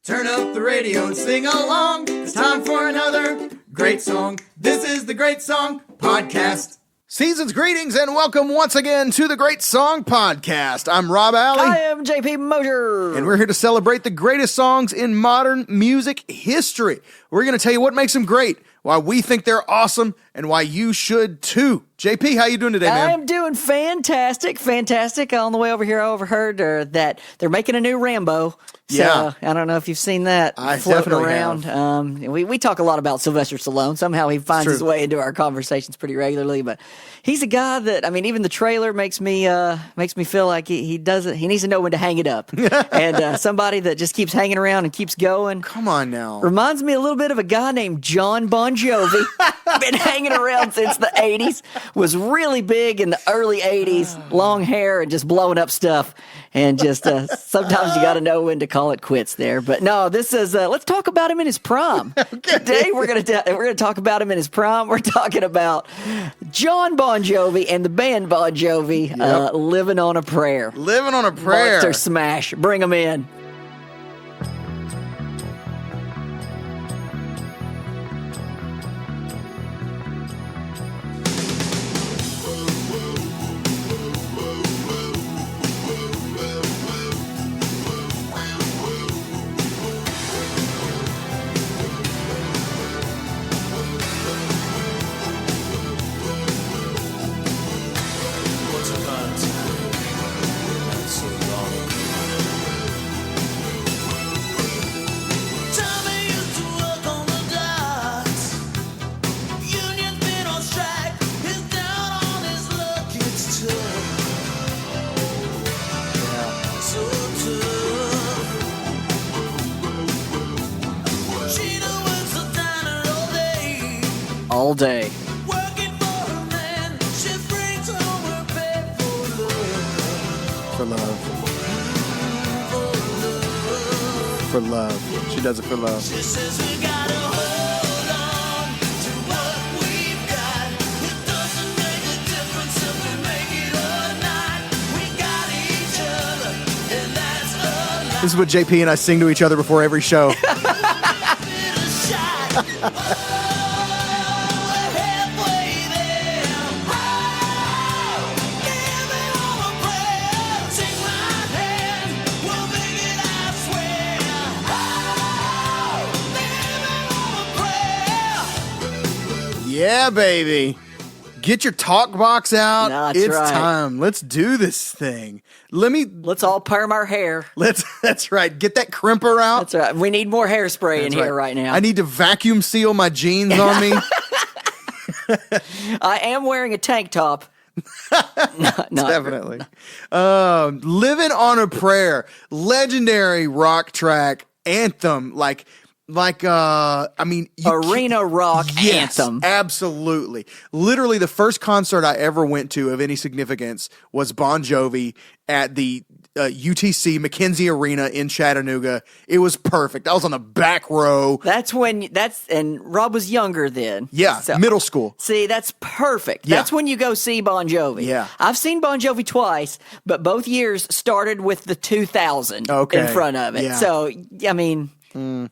Turn up the radio and sing along. It's time for another great song. This is the Great Song Podcast. Season's greetings and welcome once again to the Great Song Podcast. I'm Rob Alley. I am JP Mosier. And we're here to celebrate the greatest songs in modern music history. We're going to tell you what makes them great, why we think they're awesome, and why you should too. JP, how you doing today, man? I'm doing fantastic. On the way over here, I overheard that they're making a new Rambo. So, Yeah. I don't know if you've seen that I floating definitely around. have. We talk a lot about Sylvester Stallone. Somehow he finds True. his way into our conversations pretty regularly. But he's a guy that, I mean, even the trailer makes me feel like he needs to know when to hang it up. And somebody that just keeps hanging around and keeps going. Come on now. Reminds me a little bit of a guy named Jon Bon Jovi. Been hanging around since the 80s. Was really big in the early 80s. Long hair and just blowing up stuff. And just sometimes you got to know when to call it quits there. But no, this is let's talk about him in his prime. Today we're gonna talk about him in his prime. We're talking about Jon Bon Jovi and the band Bon Jovi. Living on a Prayer. Living on a Prayer. Monster smash. Bring them in. All day. For love. For love. She does it for love. This is what JP and I sing to each other before every show. Yeah, baby. Get your talk box out. That's it's right. time. Let's do this thing. Let's all perm our hair. That's right. Get that crimper out. That's right. We need more hairspray in here right now. I need to vacuum seal my jeans on me. I am wearing a tank top. Definitely. Living on a Prayer. Legendary rock track anthem. Arena rock anthem. Absolutely. Literally, the first concert I ever went to of any significance was Bon Jovi at the UTC McKenzie Arena in Chattanooga. It was perfect. I was on the back row. And Rob was younger then. Yeah, So- middle school. See, that's perfect. Yeah. That's when you go see Bon Jovi. Yeah. I've seen Bon Jovi twice, but both years started with the 2000 Okay. in front of it. Yeah. So, I mean,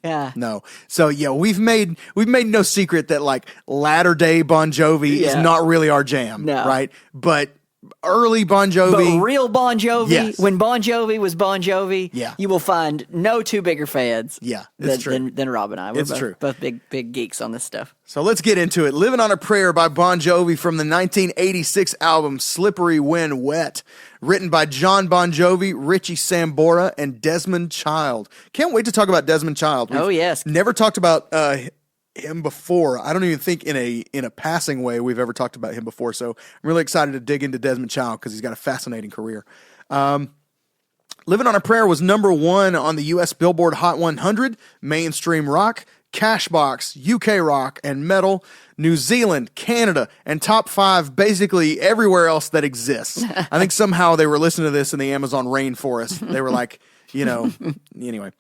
yeah. No. So yeah, we've made no secret that like latter day Bon Jovi is Yeah. not really our jam, No. right? But early Bon But Jovi, real Bon Jovi, Yes. when Bon Jovi was Bon Jovi, Yeah. you will find no two bigger fans Yeah, it's true. than Rob and I. We're It's true. both big geeks on this stuff. So let's get into it. Living on a Prayer by Bon Jovi from the 1986 album Slippery When Wet. Written by Jon Bon Jovi, Richie Sambora, and Desmond Child. Can't wait to talk about Desmond Child. Oh, yes. Never talked about him before. I don't even think in a passing way we've ever talked about him before. So I'm really excited to dig into Desmond Child because he's got a fascinating career. Living on a Prayer was #1 on the U.S. Billboard Hot 100, mainstream rock, Cashbox, UK rock, and metal, New Zealand, Canada, and top 5 basically everywhere else that exists. I think somehow they were listening to this in the Amazon rainforest. They were like, Anyway.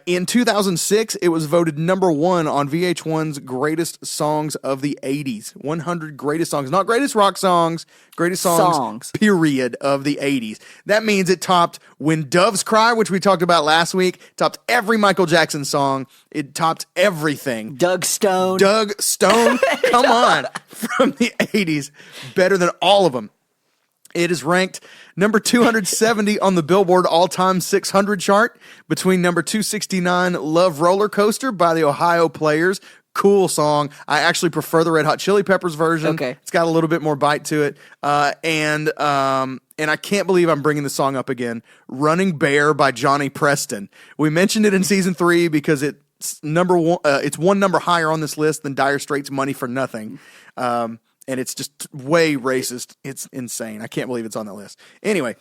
In 2006, it was voted number 1 on VH1's Greatest Songs of the 80s. 100 greatest songs, not greatest rock songs, greatest songs, period, of the 80s. That means it topped When Doves Cry, which we talked about last week, topped every Michael Jackson song. It topped everything. Doug Stone, come on, from the 80s, better than all of them. It is ranked number 270 on the Billboard All-Time 600 chart, between number 269, Love Roller Coaster by the Ohio Players. Cool song. I actually prefer the Red Hot Chili Peppers version. Okay. It's got a little bit more bite to it. And I can't believe I'm bringing the song up again. Running Bear by Johnny Preston. We mentioned it in season 3 because it's number 1. It's one number higher on this list than Dire Straits' Money for Nothing. And it's just way racist. It's insane. I can't believe it's on that list. Anyway,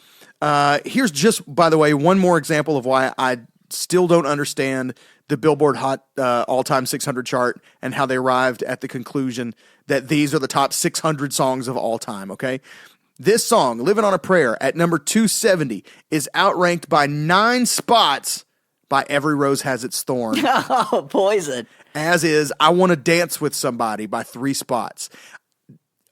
here's just, by the way, one more example of why I still don't understand the Billboard Hot All-Time 600 chart and how they arrived at the conclusion that these are the top 600 songs of all time, okay? This song, Livin' on a Prayer, at number 270, is outranked by 9 spots by Every Rose Has Its Thorn. Oh, Poison. As is I Want to Dance with Somebody by 3 spots.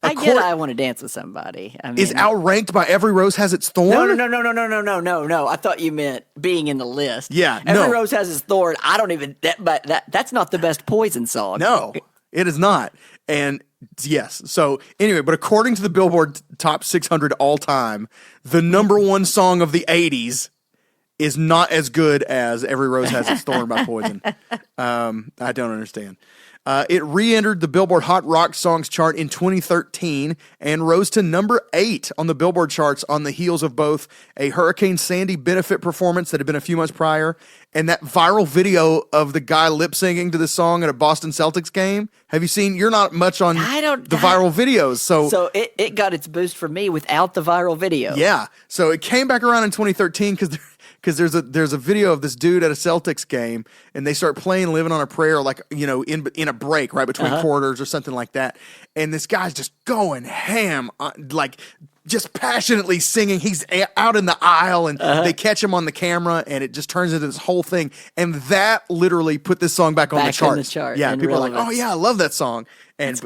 I Want to Dance with Somebody. I mean, is outranked by Every Rose Has Its Thorn? No. I thought you meant being in the list. Yeah, Every no. Rose Has Its Thorn. I don't even. That's not the best Poison song. No, it is not. And yes. So anyway, but according to the Billboard Top 600 all time, the number 1 song of the 80s is not as good as Every Rose Has Its Thorn by Poison. I don't understand. It re-entered the Billboard Hot Rock Songs chart in 2013 and rose to number 8 on the Billboard charts on the heels of both a Hurricane Sandy benefit performance that had been a few months prior and that viral video of the guy lip-singing to the song at a Boston Celtics game. Have you seen? You're not much on the viral videos. So it got its boost for me without the viral video. Yeah. So it came back around in 2013 because there's a video of this dude at a Celtics game, and they start playing "Living on a Prayer" like in a break right between quarters or something like that, and this guy's just going ham, like just passionately singing. He's out in the aisle, and they catch him on the camera, and it just turns into this whole thing, and that literally put this song back on the charts. On the chart, yeah, people are like, "Oh yeah, I love that song." And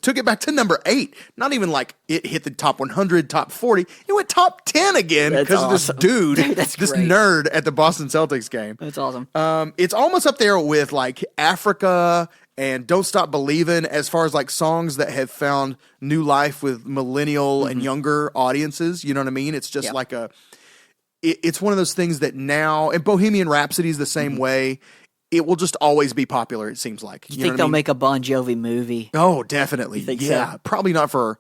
took it back to number 8. Not even like it hit the top 100, top 40. It went top 10 again because of this dude, this nerd at the Boston Celtics game. That's awesome. It's almost up there with like Africa and Don't Stop Believin' as far as like songs that have found new life with millennial and younger audiences. You know what I mean? It's just like it's one of those things that now, and Bohemian Rhapsody is the same way. It will just always be popular, it seems like. You think they'll make a Bon Jovi movie? Oh, definitely. So? Probably not for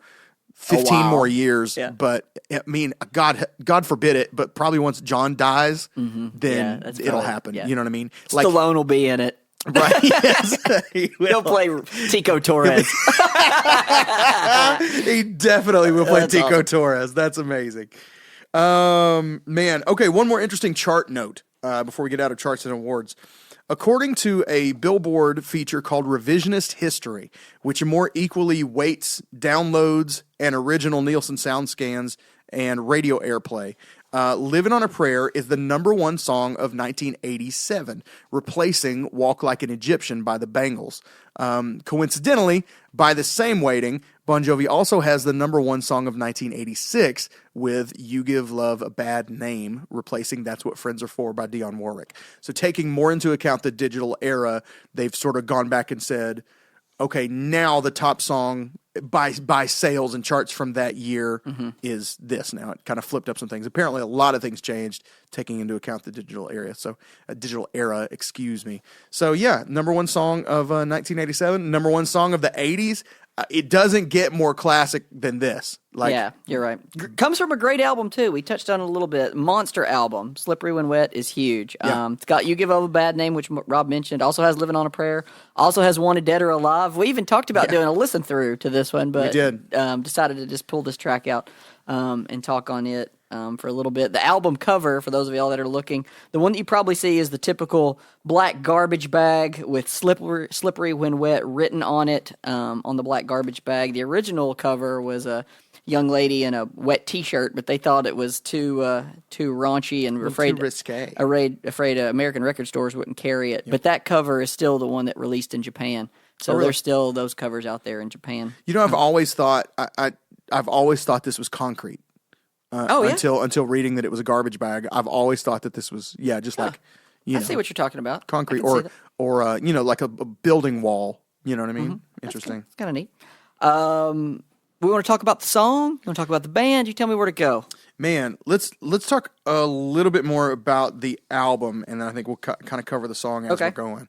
15 more years, but I mean, God forbid it, but probably once John dies, then it'll happen. Yeah. You know what I mean? Stallone will be in it. Right. Yes. He'll play Tico Torres. He definitely will play Tico Torres. That's amazing. Man. Okay, one more interesting chart note before we get out of charts and awards. According to a Billboard feature called Revisionist History, which more equally weights downloads and original Nielsen sound scans and radio airplay, Livin' on a Prayer is the number 1 song of 1987, replacing Walk Like an Egyptian by the Bangles. Coincidentally, by the same weighting, Bon Jovi also has the number 1 song of 1986 with You Give Love a Bad Name, replacing That's What Friends Are For by Dionne Warwick. So taking more into account the digital era, they've sort of gone back and said, okay, now the top song by sales and charts from that year is this now. It kind of flipped up some things. Apparently a lot of things changed taking into account the digital era. Excuse me. So yeah, number 1 song of 1987, number 1 song of the 80s. It doesn't get more classic than this. Yeah, you're right. Comes from a great album, too. We touched on it a little bit. Monster album. Slippery When Wet is huge. Yeah. It's got You Give Love a Bad Name, which Rob mentioned. Also has Livin' on a Prayer. Also has Wanted Dead or Alive. We even talked about doing a listen through to this one, but we did. Decided to just pull this track out and talk on it for a little bit. The album cover, for those of y'all that are looking, the one that you probably see is the typical black garbage bag with Slippery When Wet written on it on the black garbage bag. The original cover was young lady in a wet T-shirt, but they thought it was too raunchy and afraid too risque. Afraid American record stores wouldn't carry it. But that cover is still the one that released in Japan. So really? there's still those covers out there in Japan. You know, I've always thought I've always thought this was concrete. Until reading that it was a garbage bag. I've always thought that this was just like I see what you're talking about. Concrete or like a building wall. You know what I mean? Mm-hmm. Interesting. It's kind of neat. We want to talk about the song. You want to talk about the band? You tell me where to go. Man, let's talk a little bit more about the album, and then I think we'll kind of cover the song as we're going.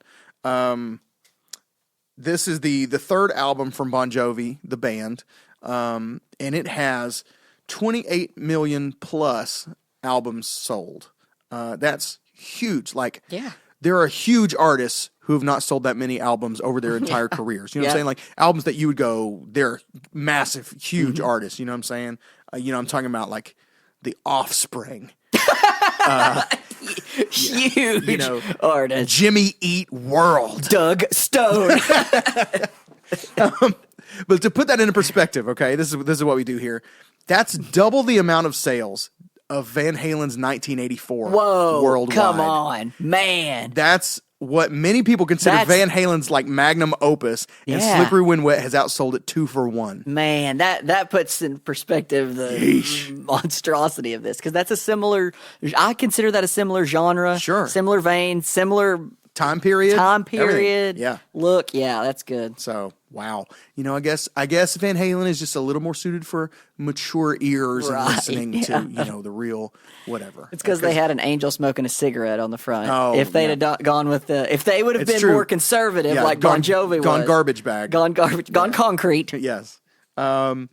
This is the third album from Bon Jovi, the band, and it has 28 million plus albums sold. That's huge. Like, there are huge artists who have not sold that many albums over their entire careers. You know what I'm saying? Like, albums that you would go, they're massive, huge artists. You know what I'm saying? I'm talking about, like, The Offspring. Huge artist. Jimmy Eat World. Doug Stone. But to put that into perspective, okay, this is what we do here. That's double the amount of sales of Van Halen's 1984 worldwide. Come on, man. That's what many people consider Van Halen's like magnum opus, and Slippery When Wet has outsold it 2 for 1. Man, that puts in perspective the monstrosity of this, because that's a similar. I consider that a similar genre, similar vein, similar time period, everything. Yeah, look, that's good. So wow, I guess Van Halen is just a little more suited for mature ears and listening to the real whatever. It's because they had an angel smoking a cigarette on the front. Oh, if they'd have gone with if they would have been more conservative, like Bon Jovi gone garbage bag, gone concrete. Yes. I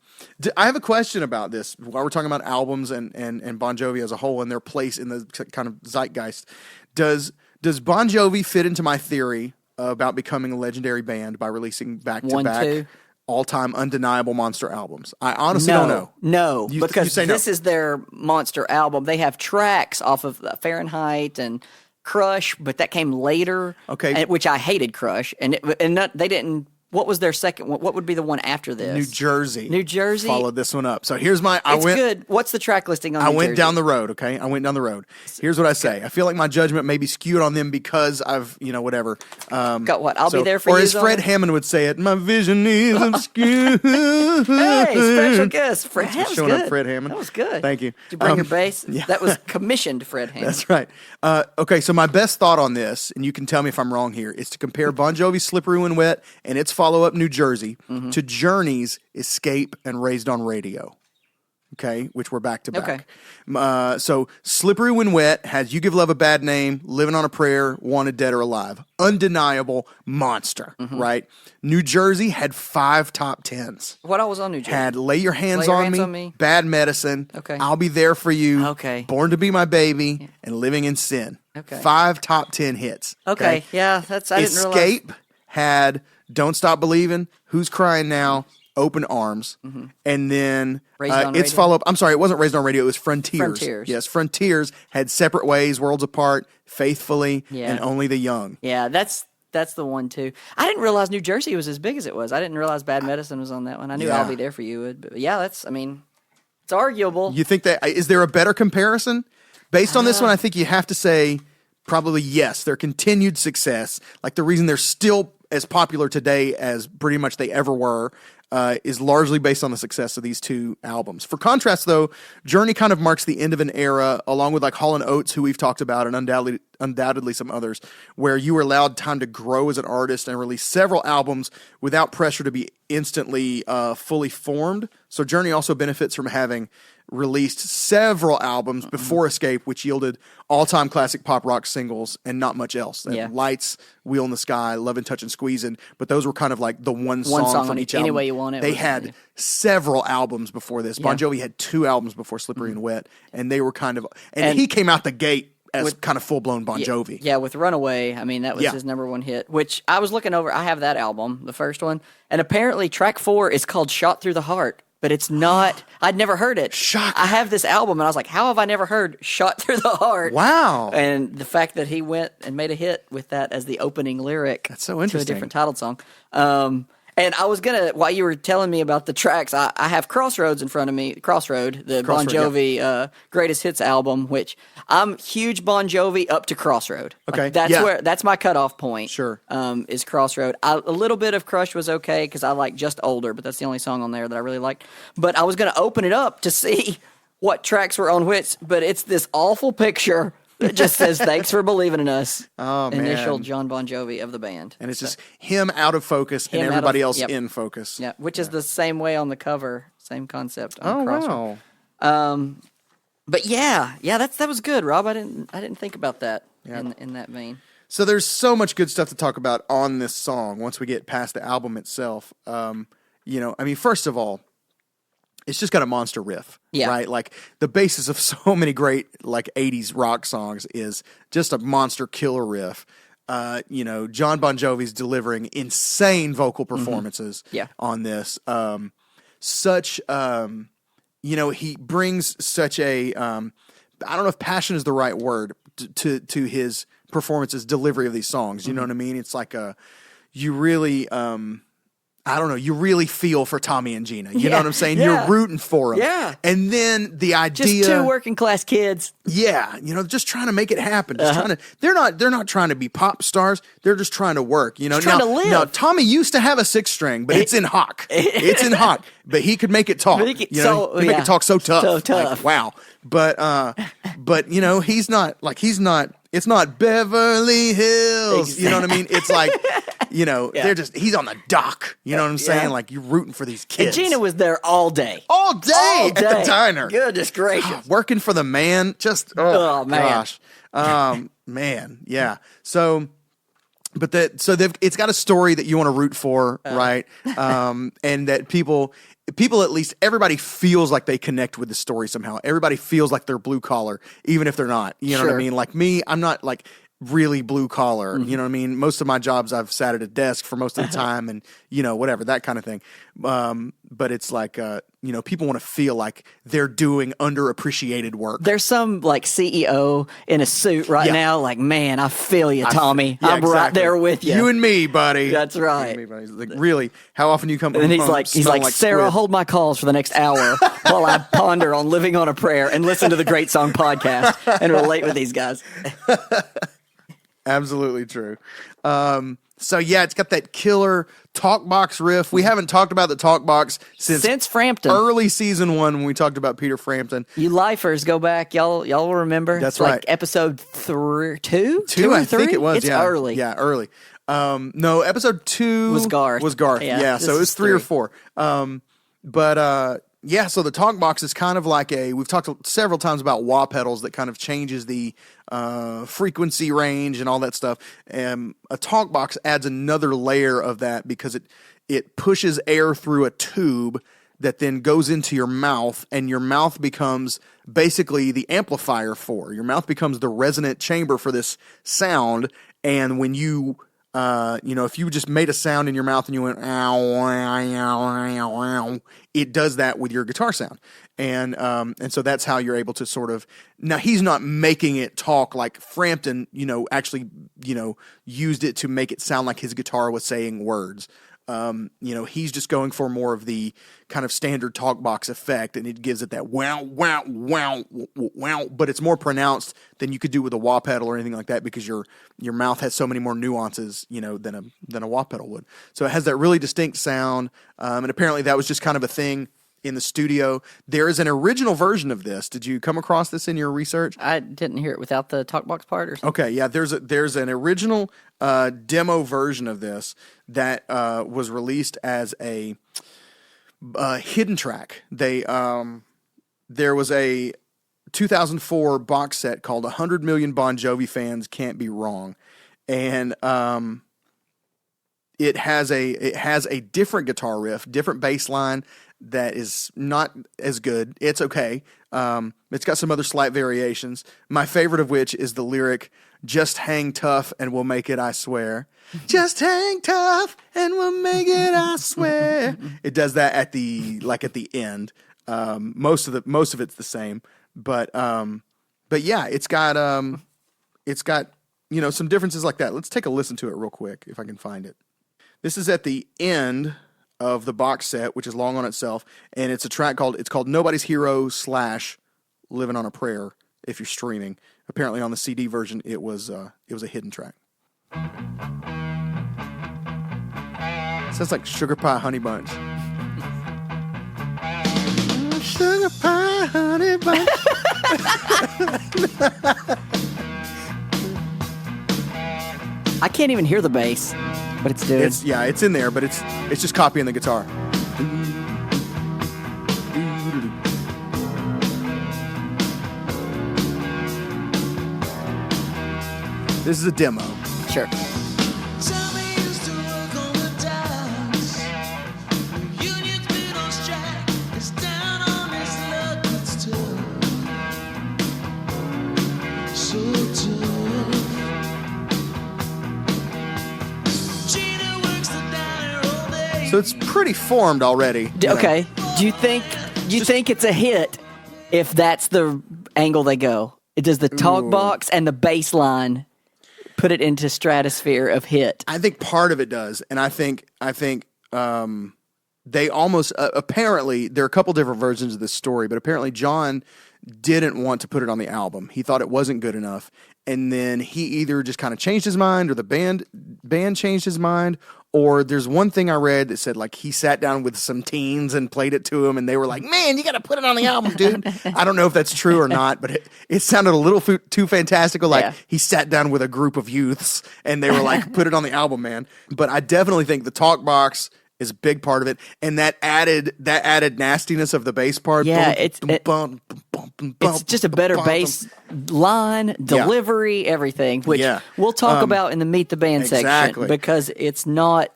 have a question about this while we're talking about albums and Bon Jovi as a whole and their place in the kind of zeitgeist. Does Bon Jovi fit into my theory about becoming a legendary band by releasing back-to-back, all-time undeniable monster albums? I honestly don't know. No, because this no. is their monster album. They have tracks off of Fahrenheit and Crush, but that came later. Okay, which I hated Crush, they didn't. What was their second one? What would be the one after this? New Jersey. Followed this one up. So here's my. It's good. What's the track listing on New Jersey? I went down the road. Okay, I went down the road. Here's what I say. I feel like my judgment may be skewed on them because I've whatever. Got what? I'll be there for you. Or as Fred Hammond would say it, my vision is obscure. Hey, special guest. Fred Hammond's showing good. Up Fred Hammond. That was good. Thank you. Did you bring your bass? Yeah. That was commissioned Fred Hammond. That's right. Okay, so my best thought on this, and you can tell me if I'm wrong here, is to compare Bon Jovi's Slippery When Wet and its follow-up New Jersey to Journey's Escape and Raised on Radio. Okay, which were back to back. Okay. So Slippery When Wet has You Give Love a Bad Name, Living on a Prayer, Wanted Dead or Alive. Undeniable monster, right? New Jersey had 5 top 10s. What else was on New Jersey? Had Lay Your Hands on Me, Bad Medicine, I'll Be There for You, Born to Be My Baby, and Living in Sin. 5 top 10 hits. Okay. Yeah, I didn't realize. Escape had Don't Stop Believing, Who's Crying Now, Open Arms, and then its follow-up. I'm sorry, it wasn't Raised on Radio. It was Frontiers. Yes, Frontiers had Separate Ways, Worlds Apart, Faithfully, and Only the Young. Yeah, that's the one too. I didn't realize New Jersey was as big as it was. I didn't realize Bad Medicine was on that one. I knew I'll Be There for You. But it's arguable. You think is there a better comparison? Based on this one, I think you have to say probably yes. Their continued success, like the reason they're still as popular today as pretty much they ever were, is largely based on the success of these 2 albums. For contrast, though, Journey kind of marks the end of an era, along with like Hall & Oates, who we've talked about, and undoubtedly some others, where you were allowed time to grow as an artist and release several albums without pressure to be instantly fully formed. So Journey also benefits from having released several albums before Escape, which yielded all-time classic pop rock singles and not much else. Lights, Wheel in the Sky, Lovin', Touchin', Squeezin', but those were kind of like the one song from each album. Any Way You Want It. They had several albums before this. Bon Jovi had 2 albums before Slippery and Wet, and they were kind of... And he came out the gate as kind of full-blown Bon Jovi. Yeah, with Runaway, that was his number 1 hit, which I was looking over. I have that album, the first one, and apparently track 4 is called Shot Through the Heart. But it's not. I'd never heard it. Shock. I have this album, and I was like, "How have I never heard Shot Through the Heart?" Wow! And the fact that he went and made a hit with that as the opening lyric—that's so interesting. To a different titled song. And I was gonna, while you were telling me about the tracks, I have Crossroads in front of me. Crossroad, the Bon Jovi Greatest Hits album, which I'm huge Bon Jovi up to Crossroad. Okay, that's my cutoff point. Sure, is Crossroad. A little bit of Crush was okay because I like Just Older, but that's the only song on there that I really liked. But I was gonna open it up to see what tracks were on which, but it's this awful picture. It just says, "Thanks for believing in us." Oh, man. Initial Jon Bon Jovi of the band. And it's just him out of focus and everybody else yep. in focus. Yeah, which is the same way on the cover. Same concept on Crossroad. Wow. But that was good, Rob. I didn't think about that in that vein. So there's so much good stuff to talk about on this song once we get past the album itself. First of all, it's just got a monster riff, right? Like the basis of so many great like 80s rock songs is just a monster killer riff. Jon Bon Jovi's delivering insane vocal performances on this. He brings such a I don't know if passion is the right word to his performances, delivery of these songs. You know what I mean? It's like you really you really feel for Tommy and Gina. You know what I'm saying? Yeah. You're rooting for them. Yeah. And then the idea, just two working class kids. Yeah, just trying to make it happen. Just they're not trying to be pop stars. They're just trying to work. Trying to live. Now Tommy used to have a 6-string, but it's in hock. It's in hock, but he could make it talk. He could make it talk so tough. So tough. Like, wow. But he's not. It's not Beverly Hills. Exactly. You know what I mean? It's like. He's on the dock. You know what I'm saying? Yeah. You're rooting for these kids. And Gina was there all day. All day at the diner. Goodness gracious. Working for the man. Just, oh man. Gosh. Man. Yeah. So, it's got a story that you want to root for, right? And that people, at least everybody feels like they connect with the story somehow. Everybody feels like they're blue collar, even if they're not. You know what I mean? Like me, I'm not like really blue collar. You know what I mean? Most of my jobs I've sat at a desk for most of the time and, whatever, that kind of thing. But it's like, people want to feel like they're doing underappreciated work. There's some like CEO in a suit right now. Like, man, I feel you, Tommy. I'm right there with you. You and me, buddy. That's right. You and me, buddy. Like, really, how often you come and he's like, Sarah, squid. hold my calls for the next hour while I ponder on living on a prayer and listen to the Great Song podcast and relate with these guys. Absolutely true. It's got that killer talk box riff. We haven't talked about the talk box since Frampton. Early season 1 when we talked about Peter Frampton. You lifers, go back. Y'all will remember. That's it's right. Like episode 2? Two, or I 3? think it was. It's early. Yeah, early. No, episode 2 was Garth. Yeah, so it was 3 or 4. So the talk box is kind of like we've talked several times about wah pedals that kind of changes the frequency range and all that stuff. A talk box adds another layer of that because it pushes air through a tube that then goes into your mouth, and your mouth becomes basically the amplifier your mouth becomes the resonant chamber for this sound. And when you if you just made a sound in your mouth and you went, ow, ow, ow, ow, it does that with your guitar sound. And so that's how you're able to sort of, now he's not making it talk like Frampton, actually, used it to make it sound like his guitar was saying words. He's just going for more of the kind of standard talk box effect, and it gives it that wow, wow, wow, wow, but it's more pronounced than you could do with a wah pedal or anything like that because your mouth has so many more nuances, than a wah pedal would. So it has that really distinct sound, and apparently that was just kind of a thing in the studio. There is an original version of this. Did you come across this in your research? I didn't hear it without the talkbox part or something. Okay, yeah, there's an original demo version of this that was released as a hidden track. There was a 2004 box set called 100 Million Bon Jovi Fans Can't Be Wrong, and it has a different guitar riff, different bass line that is not as good. It's okay. It's got some other slight variations. My favorite of which is the lyric, "Just hang tough and we'll make it, I swear." Just hang tough and we'll make it, I swear. It does that at the end. Most of it's the same, but yeah, it's got some differences like that. Let's take a listen to it real quick if I can find it. This is at the end of the box set, which is long on itself, and it's a track called Nobody's Hero / Living on a Prayer. If you're streaming, apparently on the CD version, it was a hidden track. Sounds like Sugar Pie Honey Bunch. Sugar Pie Honey Bunch. I can't even hear the bass, but it's doing. It's in there, but it's just copying the guitar. This is a demo. Sure. So it's pretty formed already. Okay. Do you think it's a hit if that's the angle they go? Does the talk box and the bass line put it into stratosphere of hit? I think part of it does, and I think they almost apparently there are a couple different versions of this story, but apparently Jon didn't want to put it on the album. He thought it wasn't good enough, and then he either just kind of changed his mind, or the band changed his mind, or there's one thing I read that said like he sat down with some teens and played it to him, and they were like, "Man, you got to put it on the album, dude." I don't know if that's true or not, but it sounded a little too fantastical. Like he sat down with a group of youths and they were like, "Put it on the album, man." But I definitely think the talk box is a big part of it, and that added nastiness of the bass part. Yeah, it's just a better bass line, delivery, everything, which we'll talk about in the Meet the Band section, because it's not.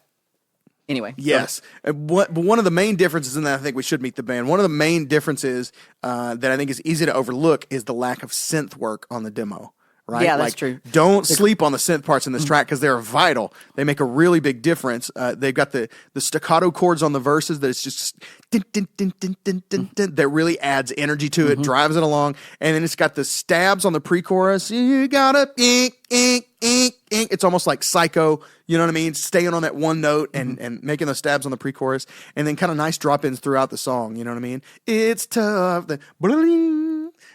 Anyway. Yes. But one of the main differences, and I think we should meet the band, one of the main differences that I think is easy to overlook is the lack of synth work on the demo. Right? Yeah, that's true. Don't sleep on the synth parts in this track because they're vital. They make a really big difference. They've got the staccato chords on the verses that it's just din, din, din, din, din, din, din, that really adds energy to it, drives it along. And then it's got the stabs on the pre-chorus. You gotta ink, ink, ink, ink. It's almost like Psycho, you know what I mean? Staying on that one note and making those stabs on the pre-chorus. And then kind of nice drop-ins throughout the song, you know what I mean? It's tough.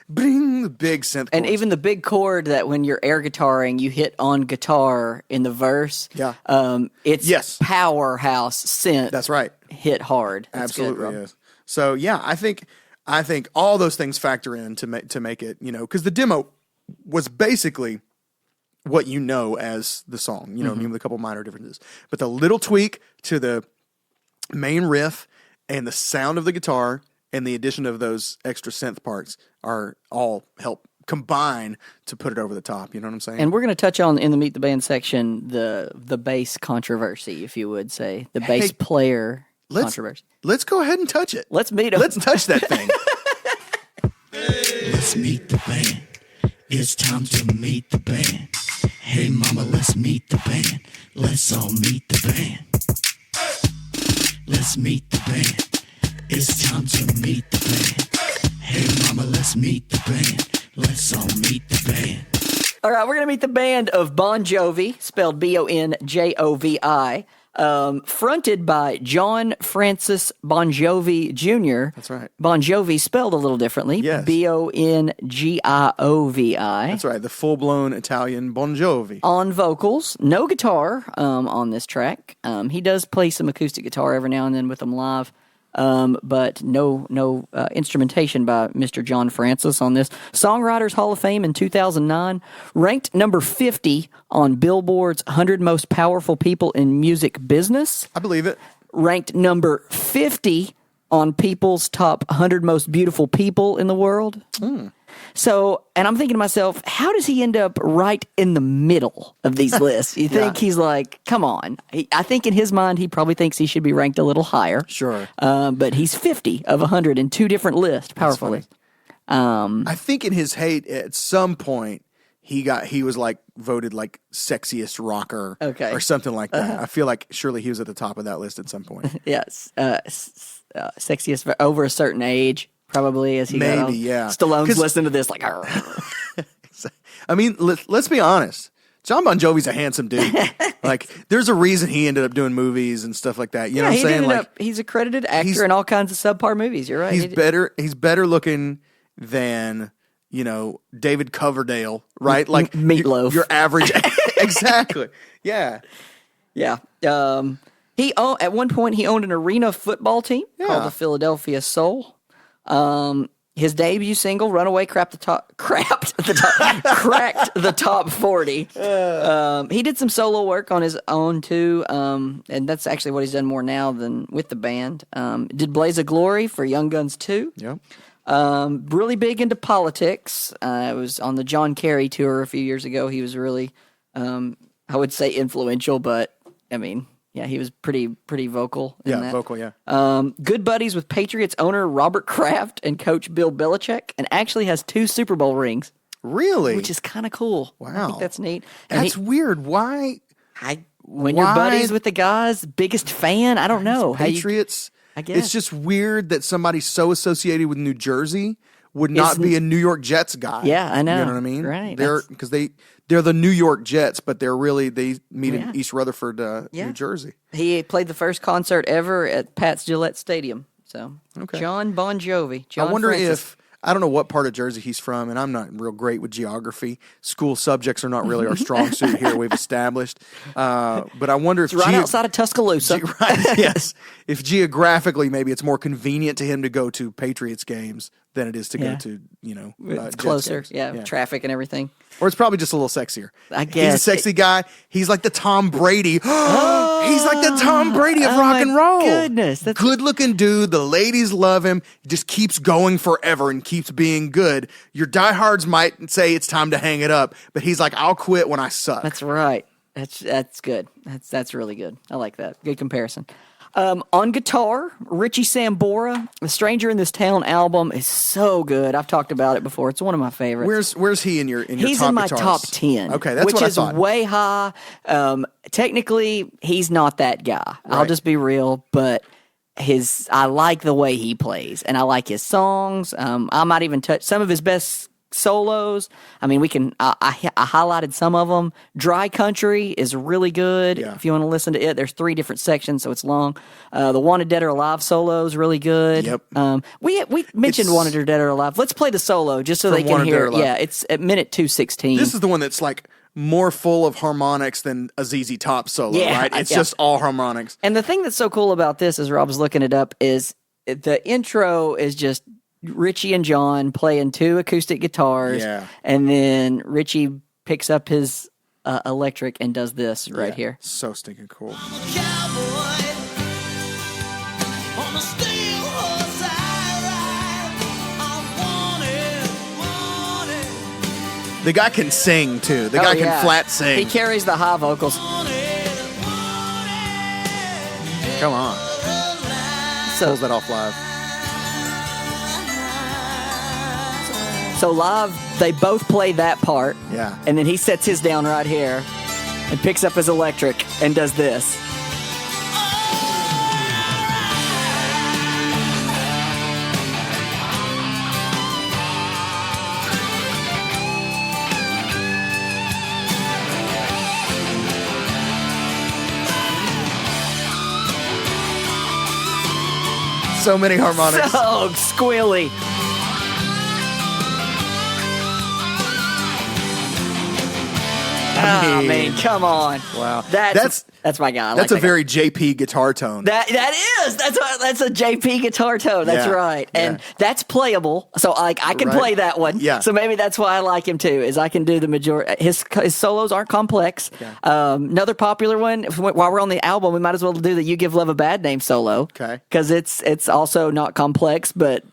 Bring the big synth chords. And even the big chord that when you're air guitaring, you hit on guitar in the verse. Yeah. It's powerhouse synth. That's right. Hit hard. That's absolutely good, is. So yeah, I think all those things factor in to make it, because the demo was basically what you know as the song, with a couple minor differences. But the little tweak to the main riff and the sound of the guitar and the addition of those extra synth parts are all help combine to put it over the top. You know what I'm saying? And we're going to touch on in the Meet the Band section the bass controversy, if you would say, the bass player controversy. Let's go ahead and touch it. Let's meet them. Let's touch that thing. Let's meet the band. It's time to meet the band. Hey mama, let's meet the band. Let's all meet the band. Let's meet the band. It's time to meet the band. Hey mama, let's meet the band. Let's all meet the band. All right, we're going to meet the band of Bon Jovi, spelled Bonjovi, fronted by John Francis Bon Jovi Jr. That's right. Bon Jovi spelled a little differently. Yes. Bongiovi. That's right, the full-blown Italian Bon Jovi. On vocals, no guitar on this track. He does play some acoustic guitar every now and then with them live. But no instrumentation by Mr. John Francis on this. Songwriters Hall of Fame in 2009, ranked number 50 on Billboard's 100 Most Powerful People in Music Business. I believe it. Ranked number 50 on People's Top 100 Most Beautiful People in the World. So, and I'm thinking to myself, how does he end up right in the middle of these lists? You think he's like, come on. I think in his mind, he probably thinks he should be ranked a little higher. Sure. But he's 50 of 100 in two different lists, powerful lists. I think in his hate, at some point, he was like voted like sexiest rocker or something like that. I feel like surely he was at the top of that list at some point. Yes. Sexiest over a certain age. Probably as he got on. Yeah. Stallone's listening to this like, I mean, let's be honest. Jon Bon Jovi's a handsome dude. Like, there's a reason he ended up doing movies and stuff like that. You know what I'm saying? Like, he's a credited actor in all kinds of subpar movies. You're right. He's better looking than, David Coverdale, right? Like Meatloaf. Your average. Exactly. Yeah. Yeah. At one point he owned an arena football team called the Philadelphia Soul. His debut single, "Runaway," cracked the top 40. He did some solo work on his own too, and that's actually what he's done more now than with the band. Did "Blaze of Glory" for Young Guns 2. Yep. Really big into politics. It was on the John Kerry tour a few years ago. He was really, I would say, influential, but I mean, yeah, he was pretty vocal in that. Vocal, yeah. Good buddies with Patriots owner Robert Kraft and coach Bill Belichick, and actually has 2 Super Bowl rings. Really? Which is kind of cool. Wow. I think that's neat. And That's weird. Why? When you're buddies with the guys, biggest fan, I don't know. Patriots. I guess. It's just weird that somebody so associated with New Jersey would not be a New York Jets guy. Yeah, I know. You know what I mean? Right. Because they're the New York Jets, but they meet in East Rutherford, New Jersey. He played the first concert ever at Pat's Gillette Stadium. So, Jon Bon Jovi. I wonder if, I don't know what part of Jersey he's from, and I'm not real great with geography. School subjects are not really our strong suit here, we've established. But I wonder if... It's right outside of Tuscaloosa. Right, yes. If geographically, maybe it's more convenient to him to go to Patriots games than it is to go to, it's Jets closer. games. Yeah, traffic and everything. Or it's probably just a little sexier. I guess. He's a sexy guy. He's like the Tom Brady. He's like the Tom Brady of rock and roll. Goodness. Good-looking dude. The ladies love him. He just keeps going forever and keeps being good. Your diehards might say it's time to hang it up, but he's like, I'll quit when I suck. That's right. That's good. That's really good. I like that. Good comparison. On guitar, Richie Sambora. The Stranger in This Town album is so good. I've talked about it before. It's one of my favorites. Where's he in your He's top in my guitarists? top 10. Okay, that's what I thought. Which is way high. Technically, he's not that guy. Right. I'll just be real, but I like the way he plays, and I like his songs. I might even touch some of his best solos. I mean, I highlighted some of them. Dry Country is really good. Yeah. If you want to listen to it, there's 3 different sections, so it's long. The Wanted Dead or Alive solo is really good. Yep. We mentioned Wanted or Dead or Alive. Let's play the solo just so they can hear it. Yeah, it's at minute 2:16. This is the one that's like more full of harmonics than a ZZ Top solo, right? It's just all harmonics. And the thing that's so cool about this, as Rob was looking it up, is the intro is just Richie and John playing 2 acoustic guitars, and then Richie picks up his electric and does this right here. So stinking cool. The guy can sing too. The guy can flat sing. He carries the high vocals. Come on. Pulls that off live. So live, they both play that part. Yeah. And then he sets his down right here and picks up his electric and does this. So many harmonics. So squealy. I mean, come on. Wow. That's my guy. That's a very JP guitar tone. That is. That's a JP guitar tone. That's right. And that's playable. So I can play that one. Yeah. So maybe that's why I like him too, is I can do the majority. His solos aren't complex. Yeah. Another popular one, while we're on the album, we might as well do the You Give Love a Bad Name solo. Okay. Because it's also not complex, but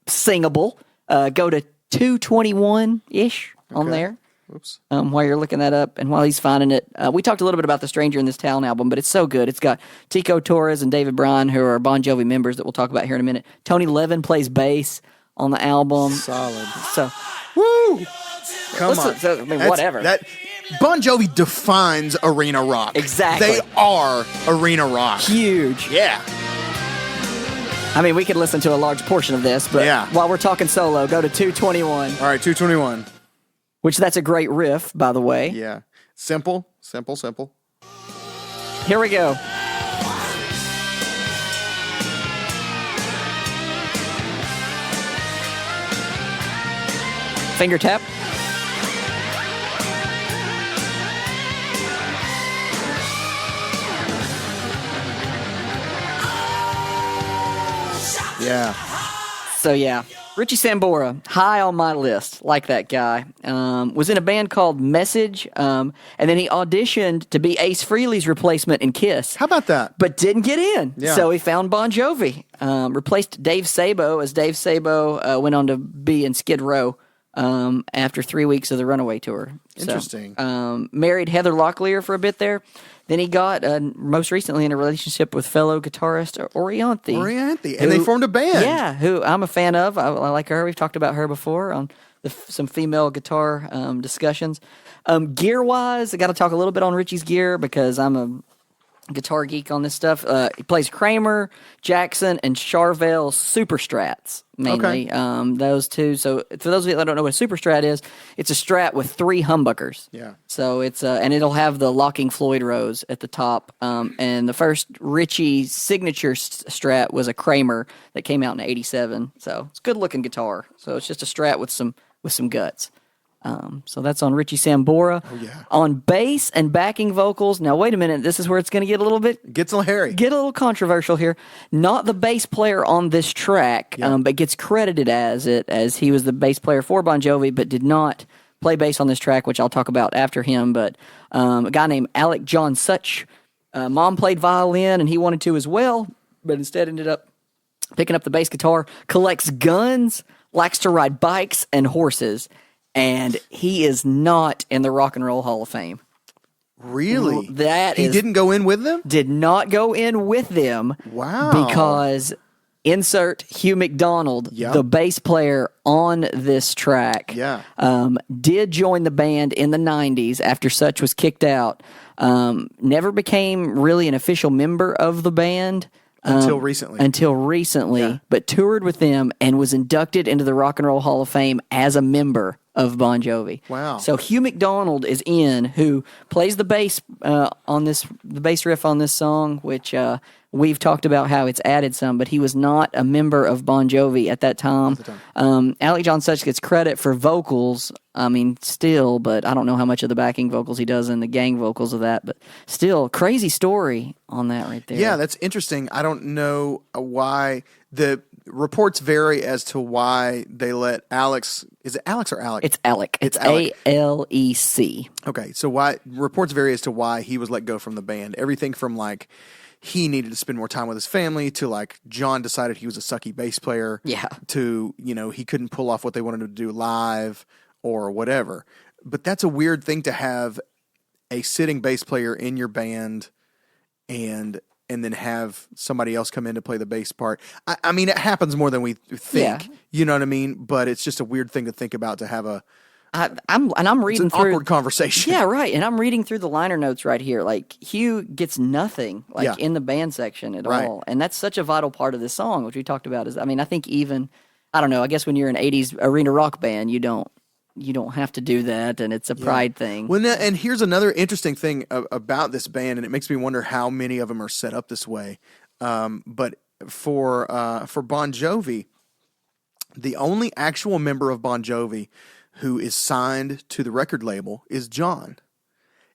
singable. Go to 221-ish on there. Oops. While you're looking that up and while he's finding it, we talked a little bit about the Stranger in This Town album, but it's so good. It's got Tico Torres and David Bryan, who are Bon Jovi members that we'll talk about here in a minute. Tony Levin plays bass on the album. Solid. So, woo! Come on. So, I mean, whatever. Bon Jovi defines arena rock. Exactly. They are arena rock. Huge. Yeah. I mean, we could listen to a large portion of this, but while we're talking solo, go to 221. All right, 221. Which that's a great riff, by the way. Yeah. Simple, simple, simple. Here we go. Finger tap. Yeah. So yeah, Richie Sambora, high on my list, like that guy. Was in a band called Message, and then he auditioned to be Ace Frehley's replacement in Kiss. How about that? But didn't get in, Yeah. so he found Bon Jovi. Replaced Dave Sabo, as Dave Sabo went on to be in Skid Row after 3 weeks of the Runaway tour. Interesting. So, married Heather Locklear for a bit there. Then he got, most recently, in a relationship with fellow guitarist Orianthi. And they formed a band. Yeah, who I'm a fan of. I like her. We've talked about her before on some female guitar discussions. Gear-wise, I got to talk a little bit on Richie's gear because I'm a guitar geek on this stuff. He plays Kramer, Jackson, and Charvel Super Strats, mainly. Okay. Those two. So for those of you that don't know what a Super Strat is, it's a Strat with 3 humbuckers. Yeah. So it's and it'll have the locking Floyd rose at the top. And the first Richie signature Strat was a Kramer that came out in '87. So it's a good looking guitar. So it's just a Strat with some guts. So that's on Richie Sambora. Oh, yeah. On bass and backing vocals. Now, wait a minute. This is where it's going to get a little bit... Gets a little hairy. Get a little controversial here. Not the bass player on this track, but gets credited as he was the bass player for Bon Jovi, but did not play bass on this track, which I'll talk about after him. But a guy named Alec John Such. Mom played violin, and he wanted to as well, but instead ended up picking up the bass guitar. Collects guns, likes to ride bikes and horses. And he is not in the Rock and Roll Hall of Fame. Really? He didn't go in with them? Did not go in with them. Wow. Because insert Hugh McDonald, the bass player on this track, did join the band in the 90s after Such was kicked out. Never became really an official member of the band. Until recently. But toured with them and was inducted into the Rock and Roll Hall of Fame as a member of Bon Jovi. Wow. So Hugh McDonald is in, who plays the bass the bass riff on this song, which we've talked about how it's added some, but he was not a member of Bon Jovi at that time. Alec John Such gets credit for vocals, still, but I don't know how much of the backing vocals he does in the gang vocals of that, but still, crazy story on that right there. Yeah, that's interesting. I don't know why the reports vary as to why they let Alex. Is it Alex or Alec? It's Alec. It's Alec. ALEC. Okay, so why reports vary as to why he was let go from the band. Everything from like he needed to spend more time with his family to like John decided he was a sucky bass player. Yeah. To he couldn't pull off what they wanted to do live or whatever. But that's a weird thing to have a sitting bass player in your band and then have somebody else come in to play the bass part. I mean, it happens more than we think. Yeah. You know what I mean? But it's just a weird thing to think about to have I'm reading it's an through awkward conversation. Yeah, right. And I'm reading through the liner notes right here. Like Hugh gets nothing in the band section at all, and that's such a vital part of this song, which we talked about. I think even I don't know. I guess when you're an '80s arena rock band, you don't have to do that, and it's a pride thing. Well, and here's another interesting thing about this band, and it makes me wonder how many of them are set up this way. But for Bon Jovi, the only actual member of Bon Jovi who is signed to the record label is John.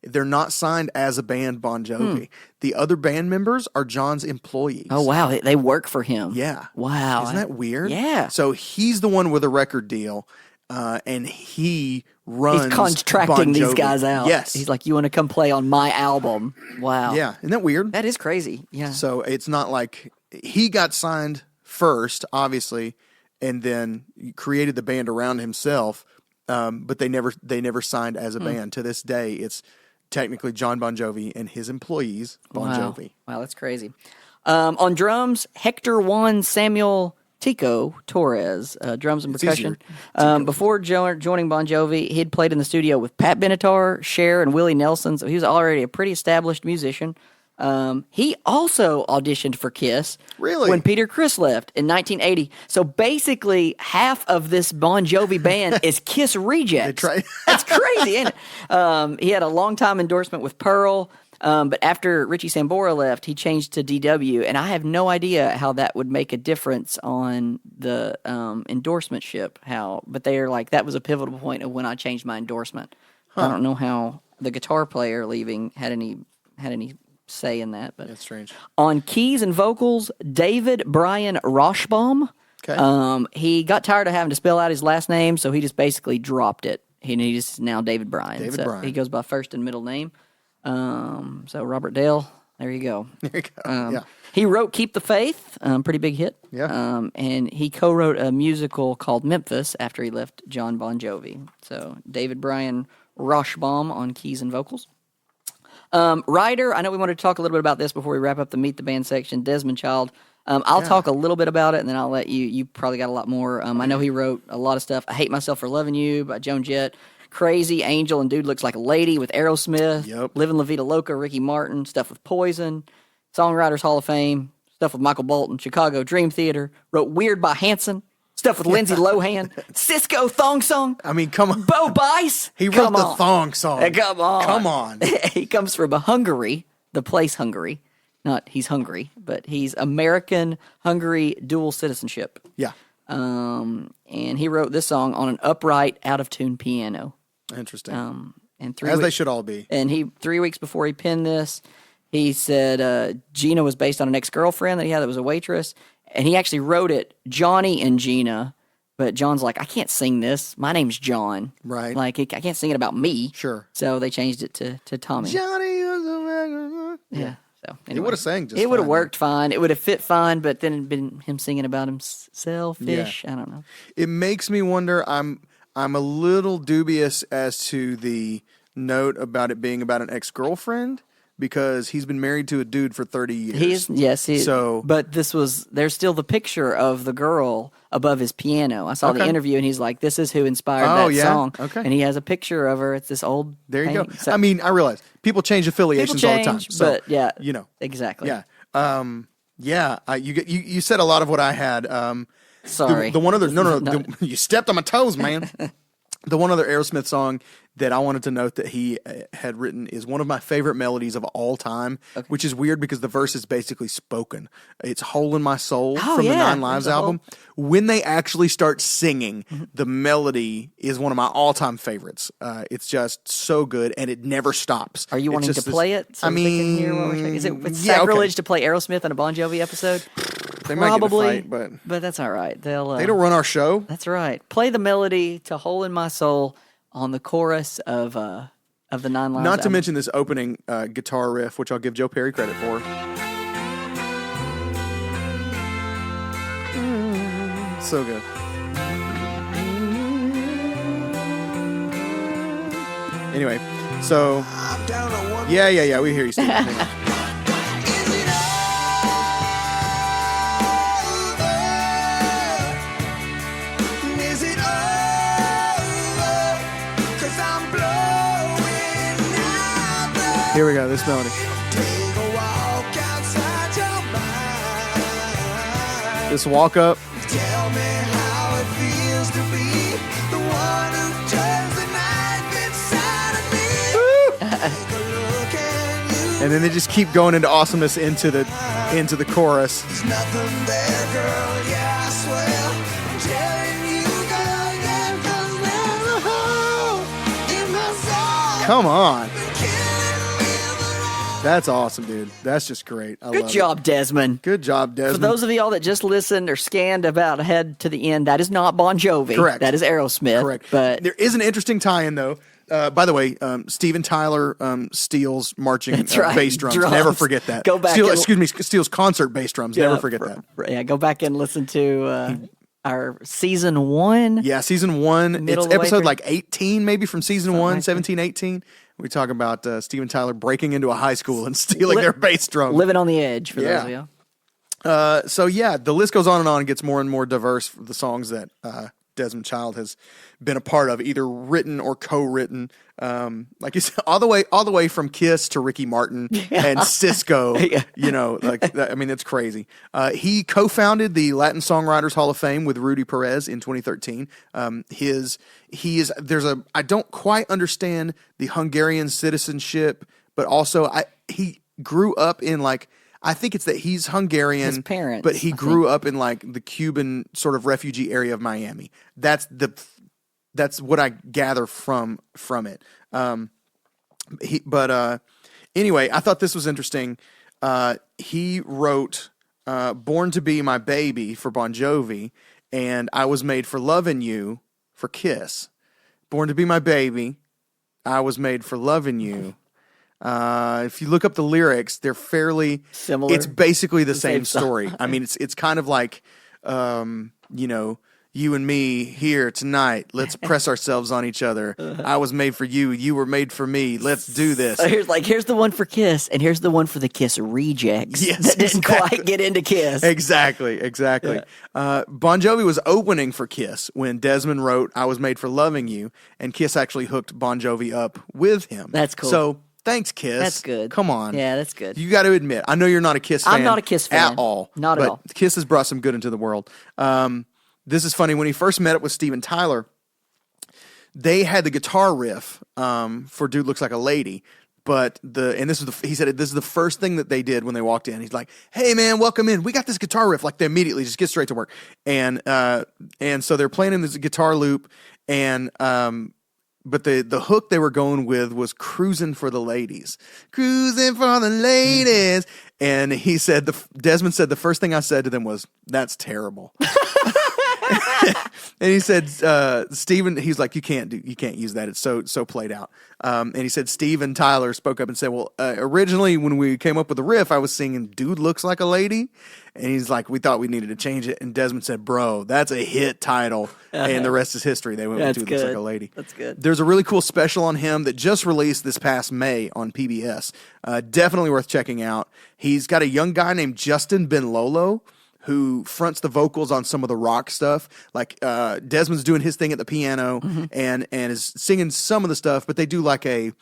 They're not signed as a band Bon Jovi. The other band members are John's employees. Oh, wow. They work for him. Yeah. Wow. Isn't that weird? Yeah. So he's the one with a record deal, and he runs He's contracting Bon these Jovi. guys out. Yes. He's like, you want to come play on my album? Wow. Yeah. Isn't that weird? That is crazy. Yeah. So it's not like he got signed first, obviously, and then created the band around himself. But they never signed as a band. To this day, it's technically Jon Bon Jovi and his employees, Bon Jovi. Wow, that's crazy. On drums, Hector Juan Samuel Tico Torres, drums and percussion. Before joining Bon Jovi, he'd played in the studio with Pat Benatar, Cher, and Willie Nelson, so he was already a pretty established musician. He also auditioned for Kiss. Really? When Peter Criss left in 1980. So basically, half of this Bon Jovi band is Kiss rejects. That's crazy, ain't it? He had a long-time endorsement with Pearl, but after Richie Sambora left, he changed to DW, and I have no idea how that would make a difference on the endorsementship. But they are like, that was a pivotal point of when I changed my endorsement. I don't know how the guitar player leaving had any say in that, but that's strange. On keys and vocals, David Brian Roshbaum. Okay. He got tired of having to spell out his last name, so he just basically dropped it. He's now David Bryan. Bryan. He goes by first and middle name. So Robert Dale, there you go. There you go. Yeah. He wrote "Keep the Faith," pretty big hit. Yeah. And he co-wrote a musical called Memphis after he left Jon Bon Jovi. So David Brian Roshbaum on keys and vocals. Writer, I know we wanted to talk a little bit about this before we wrap up the Meet the Band section. Desmond Child. I'll talk a little bit about it, and then I'll let you. You probably got a lot more. I know he wrote a lot of stuff. I Hate Myself for Loving You by Joan Jett. Crazy, Angel, and Dude Looks Like a Lady with Aerosmith. Yep. Livin' La Vida Loca, Ricky Martin. Stuff with Poison. Songwriters Hall of Fame. Stuff with Michael Bolton. Chicago Dream Theater. Wrote Weird by Hanson. Stuff with Lindsay Lohan. Cisco Thong Song. I mean, come on. Bo Bice. He wrote the thong song. Come on. Come on. He comes from Hungary, the place Hungary. Not he's hungry, but he's American-Hungary dual citizenship. Yeah. And he wrote this song on an upright, out-of-tune piano. Interesting. And they should all be. And 3 weeks before he penned this, he said Gina was based on an ex-girlfriend that he had that was a waitress. And he actually wrote it, Johnny and Gina, but John's like, I can't sing this. My name's John. Right. Like, I can't sing it about me. Sure. So they changed it to Tommy. Johnny was a regular. Yeah. So anyway, He would have sang just It would have fine, worked fine. It would have fit fine, but then it'd been him singing about himself-ish. I don't know. It makes me wonder. I'm a little dubious as to the note about it being about an ex-girlfriend, because he's been married to a dude for 30 years. But there's still the picture of the girl above his piano. I saw the interview, and he's like, this is who inspired that song. Okay. And he has a picture of her. It's this old There you painting. go. So, I mean, I realize people change affiliations all the time. So, but yeah. you know. Exactly. Yeah. You said a lot of what I had. Sorry. The one other, no. You stepped on my toes, man. The one other Aerosmith song that I wanted to note that he had written is one of my favorite melodies of all time, which is weird because the verse is basically spoken. It's Hole in My Soul from the Nine Lives album. When they actually start singing, the melody is one of my all-time favorites. It's just so good, and it never stops. Are you wanting to play it? So I mean, they can hear what we're saying? Is it sacrilege to play Aerosmith on a Bon Jovi episode? They might get in a Probably, fight, but that's all right. They don't run our show. That's right. Play the melody to "Hole in My Soul" on the chorus of the Nine Lives. Not to mention this opening guitar riff, which I'll give Joe Perry credit for. So good. Anyway, so yeah, we hear you, Steve. Here we go, this melody. This walk up. Tell me how it feels to be the one who turns the knife inside of me. Take a look at you. And then they just keep going into awesomeness into the chorus. There's nothing there, girl. Yeah, I swear. I'm telling you, girl. Yeah, 'cause there's a hole in my soul. Come on. Killing me the That's awesome, dude. That's just great. I Good love job, it. Desmond. Good job, For Desmond. those of y'all that just listened or scanned about ahead to the end, that is not Bon Jovi. Correct. That is Aerosmith. Correct. But there is an interesting tie-in, though. By the way, Steven Tyler steals marching right. bass drums. Drums. Never forget that. Go back steals concert bass drums. Never forget that. Go back and listen to our season 1. Yeah, season 1. Middle It's of the way episode through. like 18, maybe, from season 1, like 17, 18. We talk about Steven Tyler breaking into a high school and stealing their bass drum. Living on the edge for those of you. So yeah, the list goes on and gets more and more diverse for the songs that Desmond Child has been a part of, either written or co-written. Like you said, all the way from Kiss to Ricky Martin and Cisco. You know, like I mean, that's crazy. He co-founded the Latin Songwriters Hall of Fame with Rudy Perez in 2013. I don't quite understand the Hungarian citizenship, but also he grew up in like, I think it's that he's Hungarian, his parents, but he grew up in like the Cuban sort of refugee area of Miami. That's what I gather from it. Anyway, I thought this was interesting. He wrote "Born to Be My Baby" for Bon Jovi, and "I Was Made for Lovin' You" for Kiss. "Born to Be My Baby," "I Was Made for Lovin' You." If you look up the lyrics, they're fairly similar. It's basically the same story. I mean, it's kind of like, you know, you and me here tonight. Let's press ourselves on each other. I was made for you. You were made for me. Let's do this. So here's the one for Kiss, and here's the one for the Kiss rejects. Yes, that didn't exactly. quite get into Kiss. Exactly. Yeah. Bon Jovi was opening for Kiss when Desmond wrote "I Was Made for Loving You," and Kiss actually hooked Bon Jovi up with him. That's cool. So thanks, Kiss. That's good. Come on. Yeah, that's good. You got to admit, I know you're not a Kiss fan. I'm not a Kiss fan at all. Not at but all. Kiss has brought some good into the world. This is funny. When he first met up with Steven Tyler, they had the guitar riff for "Dude Looks Like a Lady." But he said this is the first thing that they did when they walked in. He's like, "Hey man, welcome in. We got this guitar riff." Like they immediately just get straight to work. And so they're playing in this guitar loop, and but the hook they were going with was "Cruising for the Ladies." Cruising for the ladies. And he said, Desmond said, the first thing I said to them was, "That's terrible." And he said, Steven, he's like, you can't use that. It's so played out. And he said, Steven Tyler spoke up and said, well, originally when we came up with the riff, I was singing "Dude Looks Like a Lady." And he's like, we thought we needed to change it. And Desmond said, bro, that's a hit title. And the rest is history. They went with "Dude Looks Like a Lady." That's good. There's a really cool special on him that just released this past May on PBS. Definitely worth checking out. He's got a young guy named Justin Benlolo who fronts the vocals on some of the rock stuff. Like Desmond's doing his thing at the piano and is singing some of the stuff, but they do like a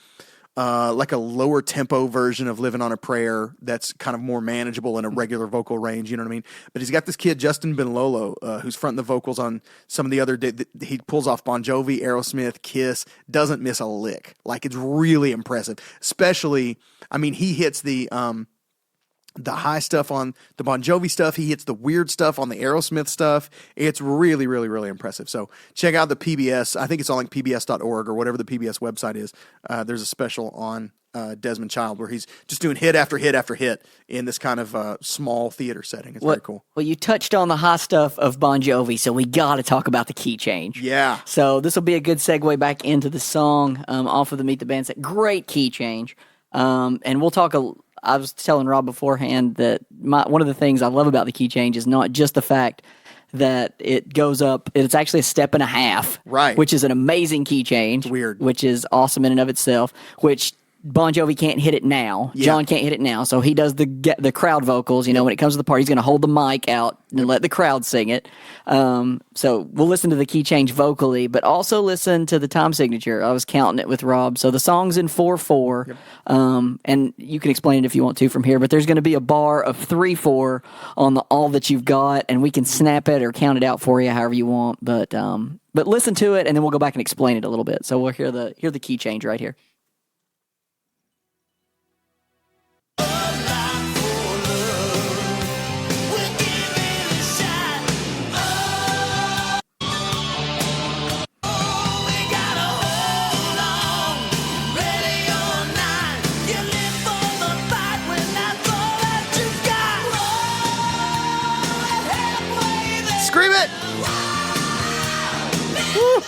lower tempo version of "Livin' on a Prayer" that's kind of more manageable in a regular vocal range, you know what I mean? But he's got this kid, Justin Benlolo, who's fronting the vocals on some of the other, he pulls off Bon Jovi, Aerosmith, Kiss, doesn't miss a lick. Like, it's really impressive. Especially, I mean, he hits the high stuff on the Bon Jovi stuff. He hits the weird stuff on the Aerosmith stuff. It's really, really, really impressive. So check out the PBS. I think it's on like pbs.org or whatever the PBS website is. There's a special on Desmond Child where he's just doing hit after hit after hit in this kind of small theater setting. It's very cool. Well, you touched on the high stuff of Bon Jovi, so we got to talk about the key change. Yeah. So this will be a good segue back into the song off of the Meet the Band set. Great key change. And we'll talk I was telling Rob beforehand that one of the things I love about the key change is not just the fact that it goes up, it's actually a step and a half. Right. Which is an amazing key change. Weird. Which is awesome in and of itself, which Bon Jovi can't hit it now. Yeah. John can't hit it now, so he does the crowd vocals. You know, when it comes to the part, he's going to hold the mic out and let the crowd sing it. So we'll listen to the key change vocally, but also listen to the time signature. I was counting it with Rob. So the song's in 4/4, and you can explain it if you want to from here, but there's going to be a bar of 3/4 on the "All That You've Got," and we can snap it or count it out for you however you want. But listen to it, and then we'll go back and explain it a little bit. So we'll hear the key change right here. Scream it! Woo.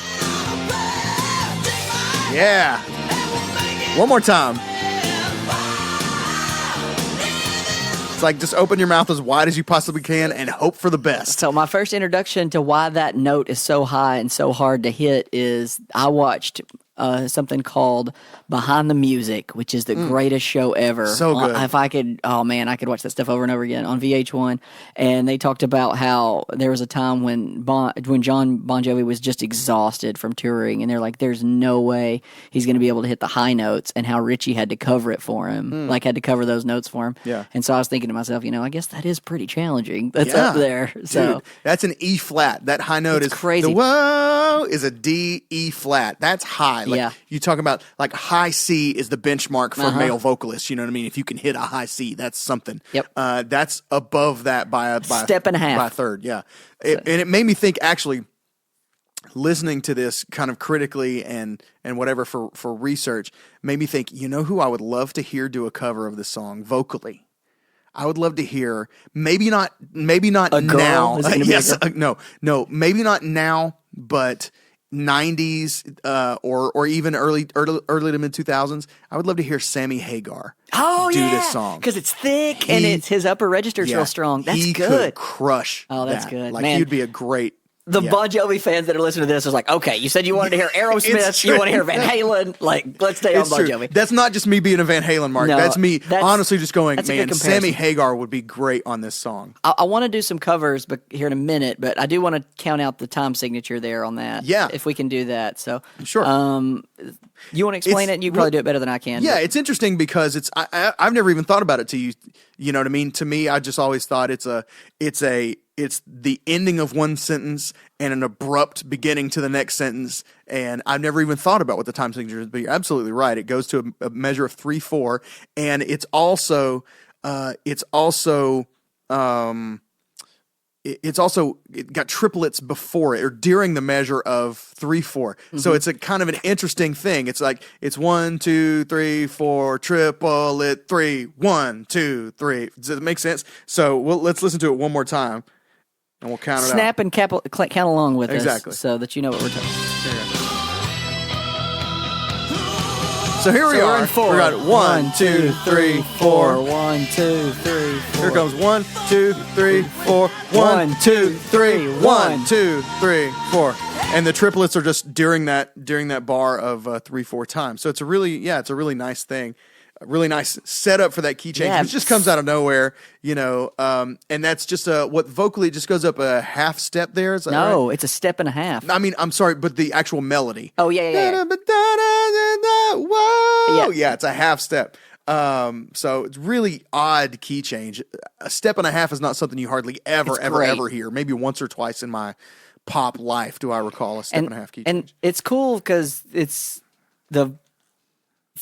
Yeah. One more time. It's like just open your mouth as wide as you possibly can and hope for the best. So my first introduction to why that note is so high and so hard to hit is I watched something called Behind the Music, which is the greatest show ever. So good. If I could, oh man, I could watch that stuff over and over again on VH1. And they talked about how there was a time when Jon Bon Jovi was just exhausted from touring, and they're like, "There's no way he's going to be able to hit the high notes," and how Richie had to cover it for him, like had to cover those notes for him. Yeah. And so I was thinking to myself, I guess that is pretty challenging. That's up there. So Dude, that's an E flat. That high note is crazy. The whoa is a D E flat. That's high. Like, Yeah. you talk about like high C is the benchmark for male vocalists. You know what I mean? If you can hit a high C, that's something. Yep. That's above that by a step and a half. by a third. Yeah. And it made me think actually. Listening to this kind of critically and whatever for research made me think, who I would love to hear do a cover of this song vocally. I would love to hear maybe not A girl? now. Is it gonna be Yes, a girl? no, maybe not now, but 90s or even early to mid 2000s. I would love to hear Sammy Hagar do this song because it's thick and his upper register's Yeah, real strong. That's he good. could crush. Oh, that's that. good. Like Man. he'd be a great. The yeah. Bon Jovi fans that are listening to this is like, okay, you said you wanted to hear Aerosmith, It's you want to true. hear Van Halen, like, let's stay on It's Bon true. Jovi. That's not just me being a Van Halen mark. No, that's me honestly just going, that's a good man, Sammy comparison. Hagar would be great on this song. I want to do some covers but here in a minute, but I do want to count out the time signature there on that. Yeah. If we can do that. So, Sure. you want to explain It's it? You probably do it better than I can. Yeah, but- it's interesting because I've never even thought about it to you. You know what I mean? To me, I just always thought it's the ending of one sentence and an abrupt beginning to the next sentence. And I've never even thought about what the time signature is, but you're absolutely right. It goes to a measure of 3/4, and it got triplets before it or during the measure of 3/4. So it's a kind of an interesting thing. It's like it's 1, 2, 3, 4, triplet 3, 1, 2, 3. Does it make sense? So let's listen to it one more time, and we'll count it out. Snap and count along with Exactly. us so that you know what we're talking about. So here we So we're are. in 4. We got 1, 2, 3, 4. 1, 2, 3, 4. Here comes 1, 2, 3, 4. 1, 2, 3. 1, 2, 3, 4. And the triplets are just during that bar of 3/4 times. So it's a really nice thing. A really nice setup for that key change. Yeah. It just comes out of nowhere, and that's just what vocally just goes up a half step there. Is that No, right? it's a step and a half. I mean, I'm sorry, but the actual melody. Oh, yeah. Whoa. Yeah. Yeah, it's a half step. So it's really odd key change. A step and a half is not something you hardly ever great. hear. Maybe once or twice in my pop life do I recall a step and a half key change. And it's cool because it's the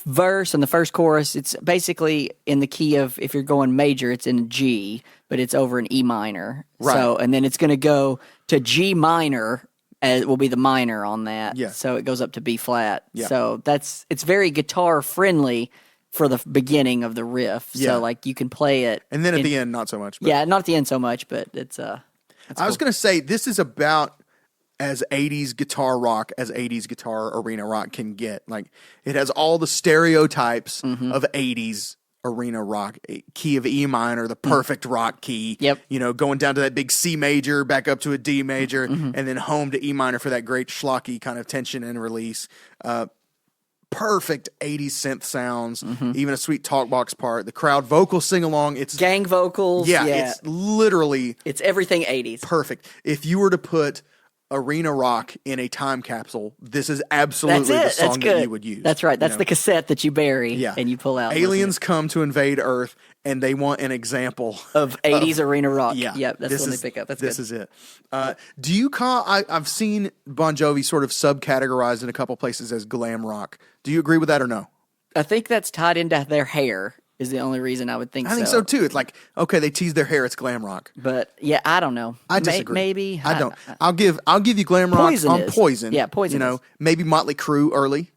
verse and the first chorus. It's basically in the key of, if you're going major, it's in G, but it's over in E minor. Right. So, and then it's going to go to G minor. As will be the minor on that. Yeah. So it goes up to B flat. Yeah. So it's very guitar friendly for the beginning of the riff. Yeah. So like you can play it. And then at the end, not so much. But Yeah, not at the end so much, but it's I was going to say, this is about as 80s guitar rock as 80s guitar arena rock can get. Like, it has all the stereotypes of 80s arena rock. Key of E minor, the perfect rock key. Yep. Going down to that big C major, back up to a D major, and then home to E minor for that great schlocky kind of tension and release. Perfect 80s synth sounds, even a sweet talk box part. The crowd vocal sing along. It's gang vocals. yeah, Yeah. it's literally It's everything 80s. perfect. If you were to put arena rock in a time capsule, this is absolutely That's it. the song That's good. that you would use. That's right. That's the cassette that you bury Yeah. and you pull out. and Aliens come to invade Earth, and they want an example listen of 80s arena rock. Yeah, Yep, that's this when is- they pick up. That's this good. is it. Do you call? I've seen Bon Jovi sort of subcategorized in a couple places as glam rock. Do you agree with that or no? I think that's tied into their hair is the only reason I would think so. I think so too. It's like, okay, they tease their hair, it's glam rock. But yeah, I don't know. I disagree. Maybe. I don't. I'll give you glam rock Poison on is. Poison. Yeah, Poison is. Maybe Motley Crue early.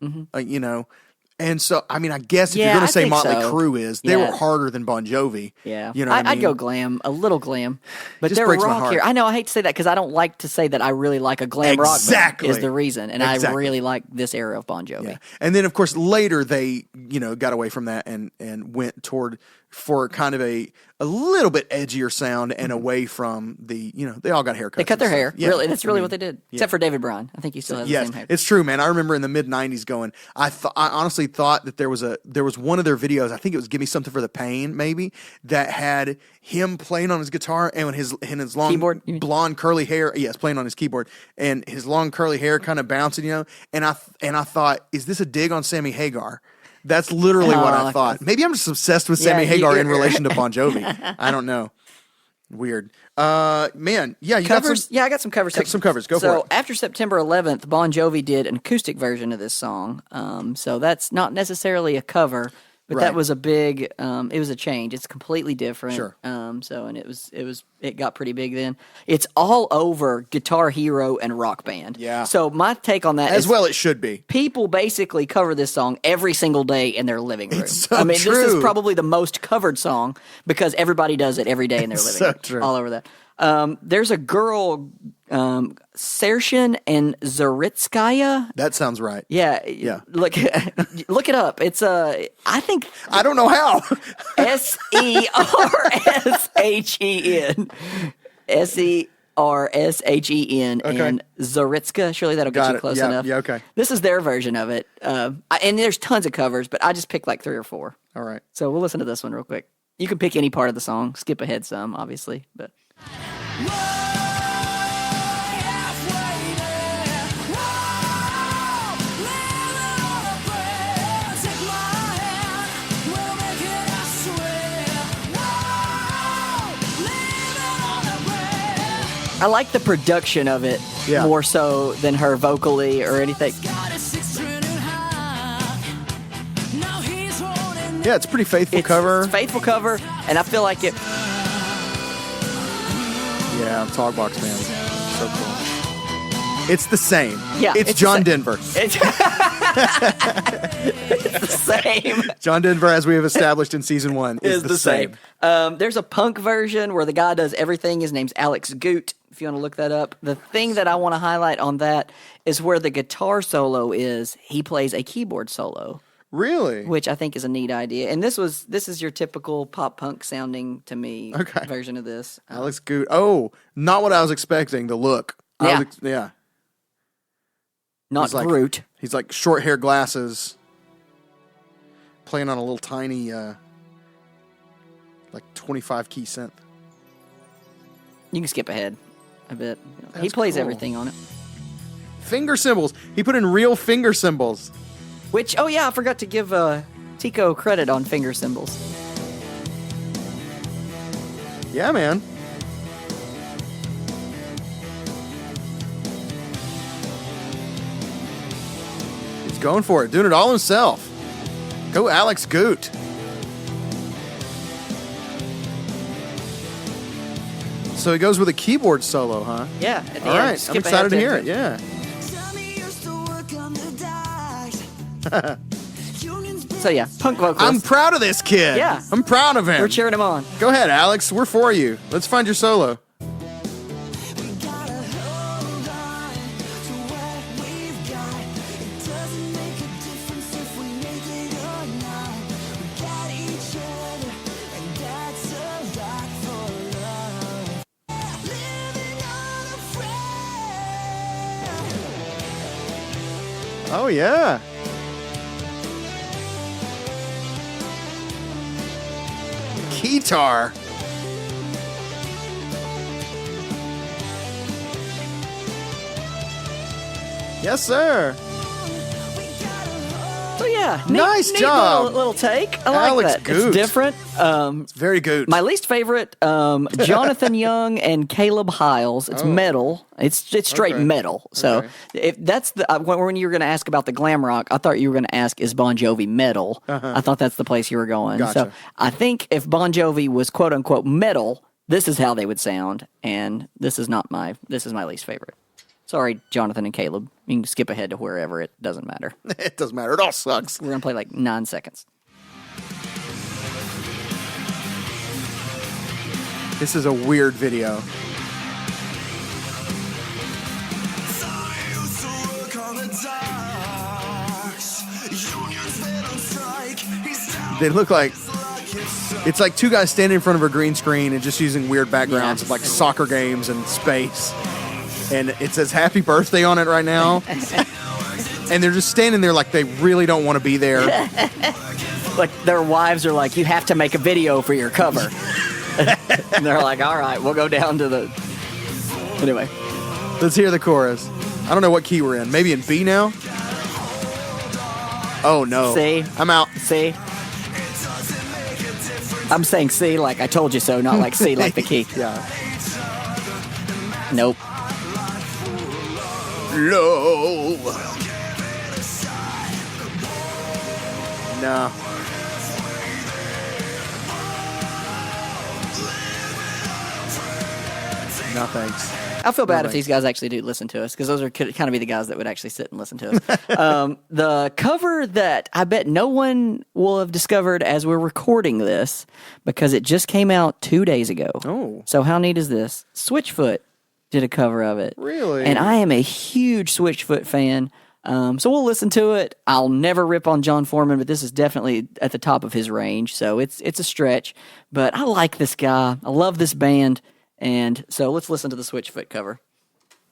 And so, I mean, I guess if Yeah, you're going I to say think Motley so. Crue is, they Yeah. were harder than Bon Jovi. Yeah, You know what I I'd mean? go glam, a little glam, but Just they're breaks my rock heart. here. I know I hate to say that because I don't like to say that I really like a glam rock. Exactly. Band is the reason, and I Exactly. really like this era of Bon Jovi. Yeah. And then, of course, later they, got away from that and went toward for kind of a little bit edgier sound and away from the, they all got haircuts. They cut their and hair. stuff. Yeah. Really, that's really what they did. Except for David Bryan. I think he still has the Yes, same hair. it's true, man. I remember in the mid '90s I honestly thought that there was one of their videos. I think it was "Give Me Something for the Pain," maybe, that had him playing on his guitar and his long Keyboard, you mean? blonde curly hair. Yes, playing on his keyboard and his long curly hair kind of bouncing, And I thought, is this a dig on Sammy Hagar? That's literally what I thought. Maybe I'm just obsessed with Sammy Hagar in relation to Bon Jovi. I don't know. Weird. Man, yeah, you Covers? got some. Yeah, I got some covers. Some covers. Go for So it. after September 11th, Bon Jovi did an acoustic version of this song. So that's not necessarily a cover, but Right. that was a big. It was a change. It's completely different. Sure. And it got pretty big then. It's all over Guitar Hero and Rock Band. Yeah. So my take on that As is well, it should be. people basically cover this song every single day in their living room. so I mean, this true. is probably the most covered song because everybody does it every day in their living so room. true. All over that. There's a girl, Sershin and Zaritskaya. That sounds right. Yeah. Look it up. It's I think I don't know how. Sershen. Sershen Okay. and Zaritska. Surely that'll get Got you it. close Yeah, enough. yeah, okay. This is their version of it. And there's tons of covers, but I just picked like 3 or 4. All right. So we'll listen to this one real quick. You can pick any part of the song, skip ahead some, obviously, but I like the production of it Yeah. more so than her vocally or anything. Yeah, it's a pretty faithful cover. It's a faithful cover, and I feel like it. Yeah, Talkbox Man. So cool. It's the same. Yeah, It's it's John the Denver. It's, it's the same. John Denver, as we have established in season 1, is the same. There's a punk version where the guy does everything. His name's Alex Goot, if you want to look that up. The thing that I want to highlight on that is where the guitar solo is. He plays a keyboard solo, Really? which I think is a neat idea. And this is your typical pop punk sounding to me Okay. version of this. Alex Good. Oh, not what I was expecting. The look. Yeah. Not He's like- Groot. He's like short hair glasses, playing on a little tiny, like 25 key synth. You can skip ahead a bit. He That's plays cool. everything on it. Finger cymbals. He put in real finger cymbals. Which, oh yeah, I forgot to give Tico credit on finger cymbals. Yeah, man. He's going for it, doing it all himself. Go Alex Goot. So he goes with a keyboard solo, huh? Yeah. At the All end, right, skip I'm excited to ahead hear it. Yeah. So yeah, punk vocalist. I'm proud of this kid. Yeah. I'm proud of him. We're cheering him on. Go ahead, Alex. We're for you. Let's find your solo. Oh, yeah. Guitar. Yes, sir. So yeah, Nice neat job. Little take. I like Alex that. Goot. It's different. Very good. My least favorite, Jonathan Young and Caleb Hiles. It's metal. It's straight Okay. metal. So Okay. if that's the when you were going to ask about the glam rock, I thought you were going to ask is Bon Jovi metal. I thought that's the place you were going. So Gotcha. I think if Bon Jovi was quote unquote metal, this is how they would sound, and this is my least favorite. Sorry, Jonathan and Caleb. You can skip ahead to wherever. It doesn't matter. It doesn't matter. It all sucks. We're going to play like 9 seconds. This is a weird video. They look like It's like two guys standing in front of a green screen and just using weird backgrounds of like soccer games and space. And it says happy birthday on it right now. And they're just standing there like they really don't want to be there. Like their wives are like, you have to make a video for your cover. And they're like, all right, we'll go down to the... Anyway. Let's hear the chorus. I don't know what key we're in. Maybe in B now? Oh, no. C. I'm out. C. I'm saying C like I told you so, not like C like the key. Yeah. Nope. Low. No. No thanks. I feel bad No, if these guys actually do listen to us, because those could kind of be the guys that would actually sit and listen to us. The cover that I bet no one will have discovered as we're recording this, because it just came out 2 days ago. Oh. So how neat is this? Switchfoot did a cover of it. Really? And I am a huge Switchfoot fan. So we'll listen to it. I'll never rip on John Foreman, but this is definitely at the top of his range. So it's a stretch. But I like this guy. I love this band. And so let's listen to the Switchfoot cover.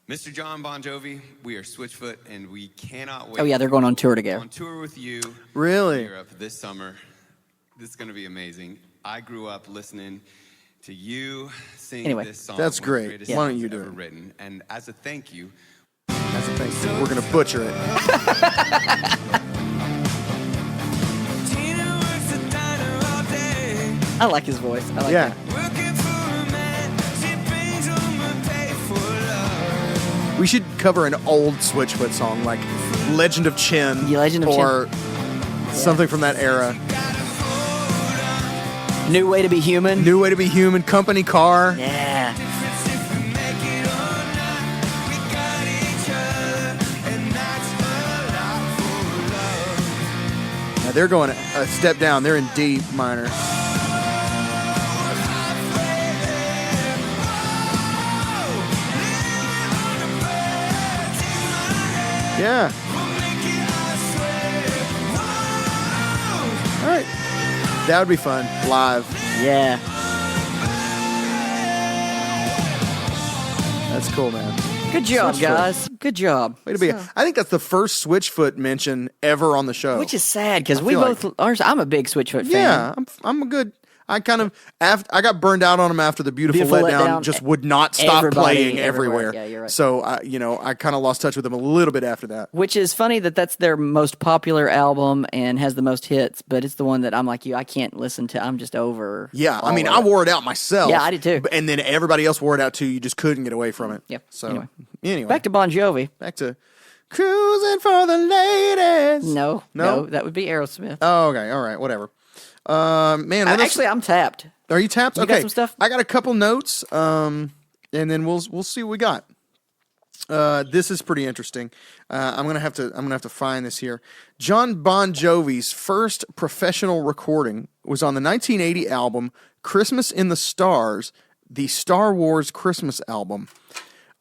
Mr. Jon Bon Jovi, we are Switchfoot, and we cannot wait. Oh, yeah, they're going on tour together. On tour with you. Really? In Europe this summer. This is going to be amazing. I grew up listening to you sing Anyway, this song. that's one of the great. greatest Why don't songs you do ever it? Written. And as a thank you, That's the thing. We're going to butcher it. Tina works a diner all day. I like his voice. I like Yeah. that. Working for a man, she brings home a pay for love. We should cover an old Switchfoot song like Legend of Chin. Yeah, Legend of or something from that era. New Way to Be Human. New Way to Be Human, Company Car. Yeah. If we make it or not, we got each other, and that's a lot for love. Now they're going a step down. They're in D minor. Yeah. All right. That would be fun. Live. Yeah. That's cool, man. Good job, Switchfoot. guys. Good job. Way to be. I think that's the first Switchfoot mention ever on the show. Which is sad, because I we feel both are. I'm a big Switchfoot fan. yeah, I'm a good. I kind of I got burned out on them after the Beautiful Beautiful Letdown. Letdown. Just would not stop Everybody, playing everywhere. everywhere. Yeah, you're right. So I kind of lost touch with them a little bit after that. Which is funny that that's their most popular album and has the most hits, but it's the one that I'm like you. I can't listen to. I'm just over. Yeah, I all mean, of I it. wore it out myself. Yeah, I did too. And then everybody else wore it out too. You just couldn't get away from it. Yeah. So anyway, Back to Bon Jovi. back to cruising for the ladies. No, No? that would be Aerosmith. Oh, okay. All right. Whatever. Man, what else? Actually, I'm tapped. Are you tapped? You Okay. got some stuff? I got a couple notes, and then we'll see what we got. This is pretty interesting. I'm gonna have to find this here. Jon Bon Jovi's first professional recording was on the 1980 album "Christmas in the Stars," the Star Wars Christmas album,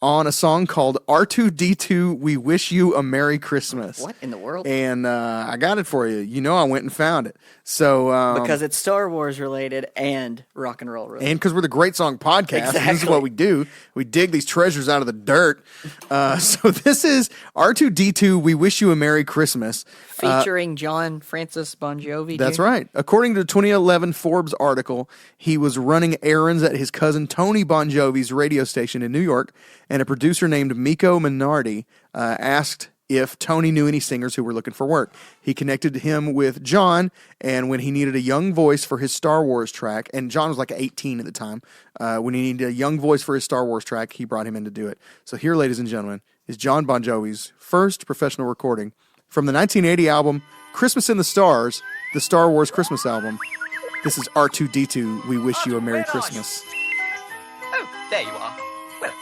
on a song called "R2D2 We Wish You a Merry Christmas." What in the world? And I got it for you. You know, I went and found it. So Because it's Star Wars related and rock and roll related. and because we're the Great Song Podcast, and this is Exactly. what we do. We dig these treasures out of the dirt. So this is R2D2, We Wish You a Merry Christmas. Featuring John Francis Bon Jovi. That's Jr. right. According to a 2011 Forbes article, he was running errands at his cousin Tony Bon Jovi's radio station in New York, and a producer named Miko Minardi asked if Tony knew any singers who were looking for work. He connected him with John, and when he needed a young voice for his Star Wars track, and John was like 18 at the time, when he needed a young voice for his Star Wars track, he brought him in to do it. So here, ladies and gentlemen, is Jon Bon Jovi's first professional recording from the 1980 album Christmas in the Stars, the Star Wars Christmas album. This is R2D2, We Wish You a Merry Christmas. Oh, there you are. Well,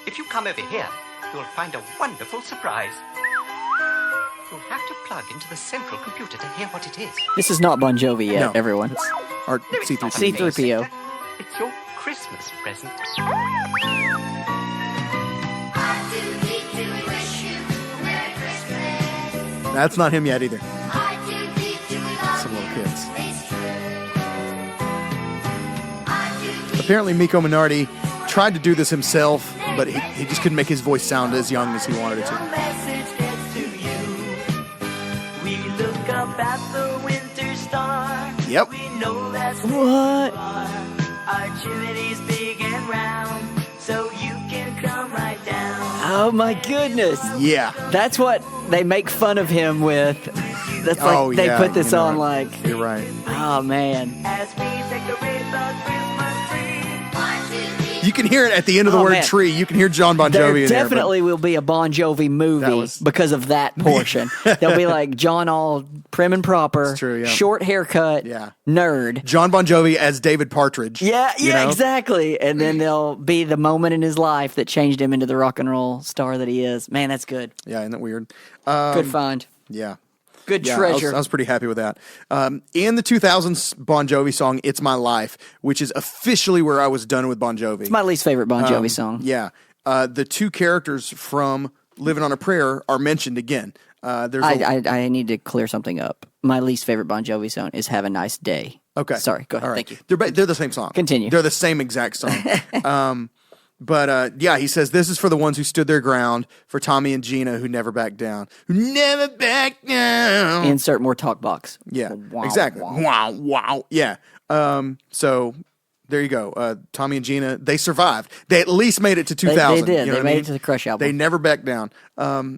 if you come over here, you'll find a wonderful surprise. You'll have to plug into the central computer to hear what it is. This is not Bon Jovi yet, No. everyone. Or No, it's not C3PO. C3PO. amazing. It's your Christmas present. That's not him yet either. Some little kids. apparently Miko Minardi tried to do this himself, but he just couldn't make his voice sound as young as he wanted it to. Message gets to you. We look up at the winter star. Yep. We know that's What? our chimney's big and round, so you can come right down. Oh my goodness. Yeah. That's what they make fun of him with. That's like Oh, they yeah, put this you know on it. like, You're right. oh man. As we decorate the Christmas tree. You can hear it at the end of the Oh, word man. tree. You can hear Jon Bon Jovi There in definitely will be a Bon Jovi movie That was- because of that portion. There'll be like John all prim and proper, It's true, yeah. short haircut, Yeah. nerd. but Jon Bon Jovi as David Partridge. Yeah, you yeah, know? exactly. And then there'll be the moment in his life that changed him into the rock and roll star that he is. Man, that's good. Yeah, isn't that weird? Good find. Yeah. Good Yeah, treasure. I was pretty happy with that. In the 2000s Bon Jovi song, It's My Life, which is officially where I was done with Bon Jovi. It's my least favorite Bon Jovi song. Yeah. The two characters from Living on a Prayer are mentioned again. There's a, I need to clear something up. My least favorite Bon Jovi song is Have a Nice Day. okay. Sorry, go ahead. All right. Thank you. They're the same song. Continue. They're the same exact song. But yeah, he says, this is for the ones who stood their ground, for Tommy and Gina who never backed down. Who never backed down. Insert more talk box. Yeah, Wow, exactly. wow. Wow. Yeah. So there you go. Tommy and Gina, they survived. They at least made it to 2000. They did. You know They what I made mean? it to the Crush album. They never backed down.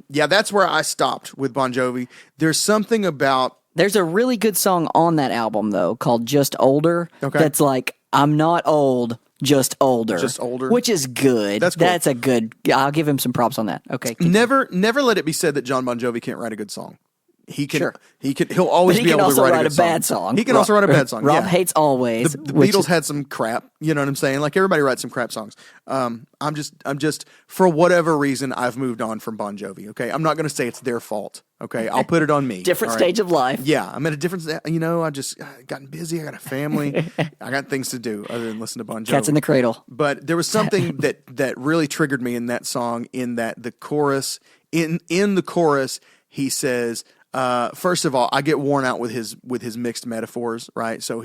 Yeah, that's where I stopped with Bon Jovi. There's something about There's a really good song on that album, though, called Just Older. Okay. That's like, I'm not old, just older. Just older. Which is good. That's cool. That's a good, I'll give him some props on that. Okay. never let it be said that Jon Bon Jovi can't write a good song. He can. Sure. He'll always But he be can able also to write a a bad song. He can also write a bad song. Rob yeah. Hates Always. The which Beatles is- had some crap, you know what I'm saying? Like everybody writes some crap songs. I'm just for whatever reason I've moved on from Bon Jovi. Okay, I'm not going to say it's their fault. Okay, I'll put it on me. different all right? stage of life. Yeah, I'm at a different. You know, I just gotten busy. I got a family. I got things to do other than listen to Bon Jovi. Cats in the Cradle. But there was something that really triggered me in that song. In that the chorus, in the chorus, he says, first of all, I get worn out with his mixed metaphors, right? So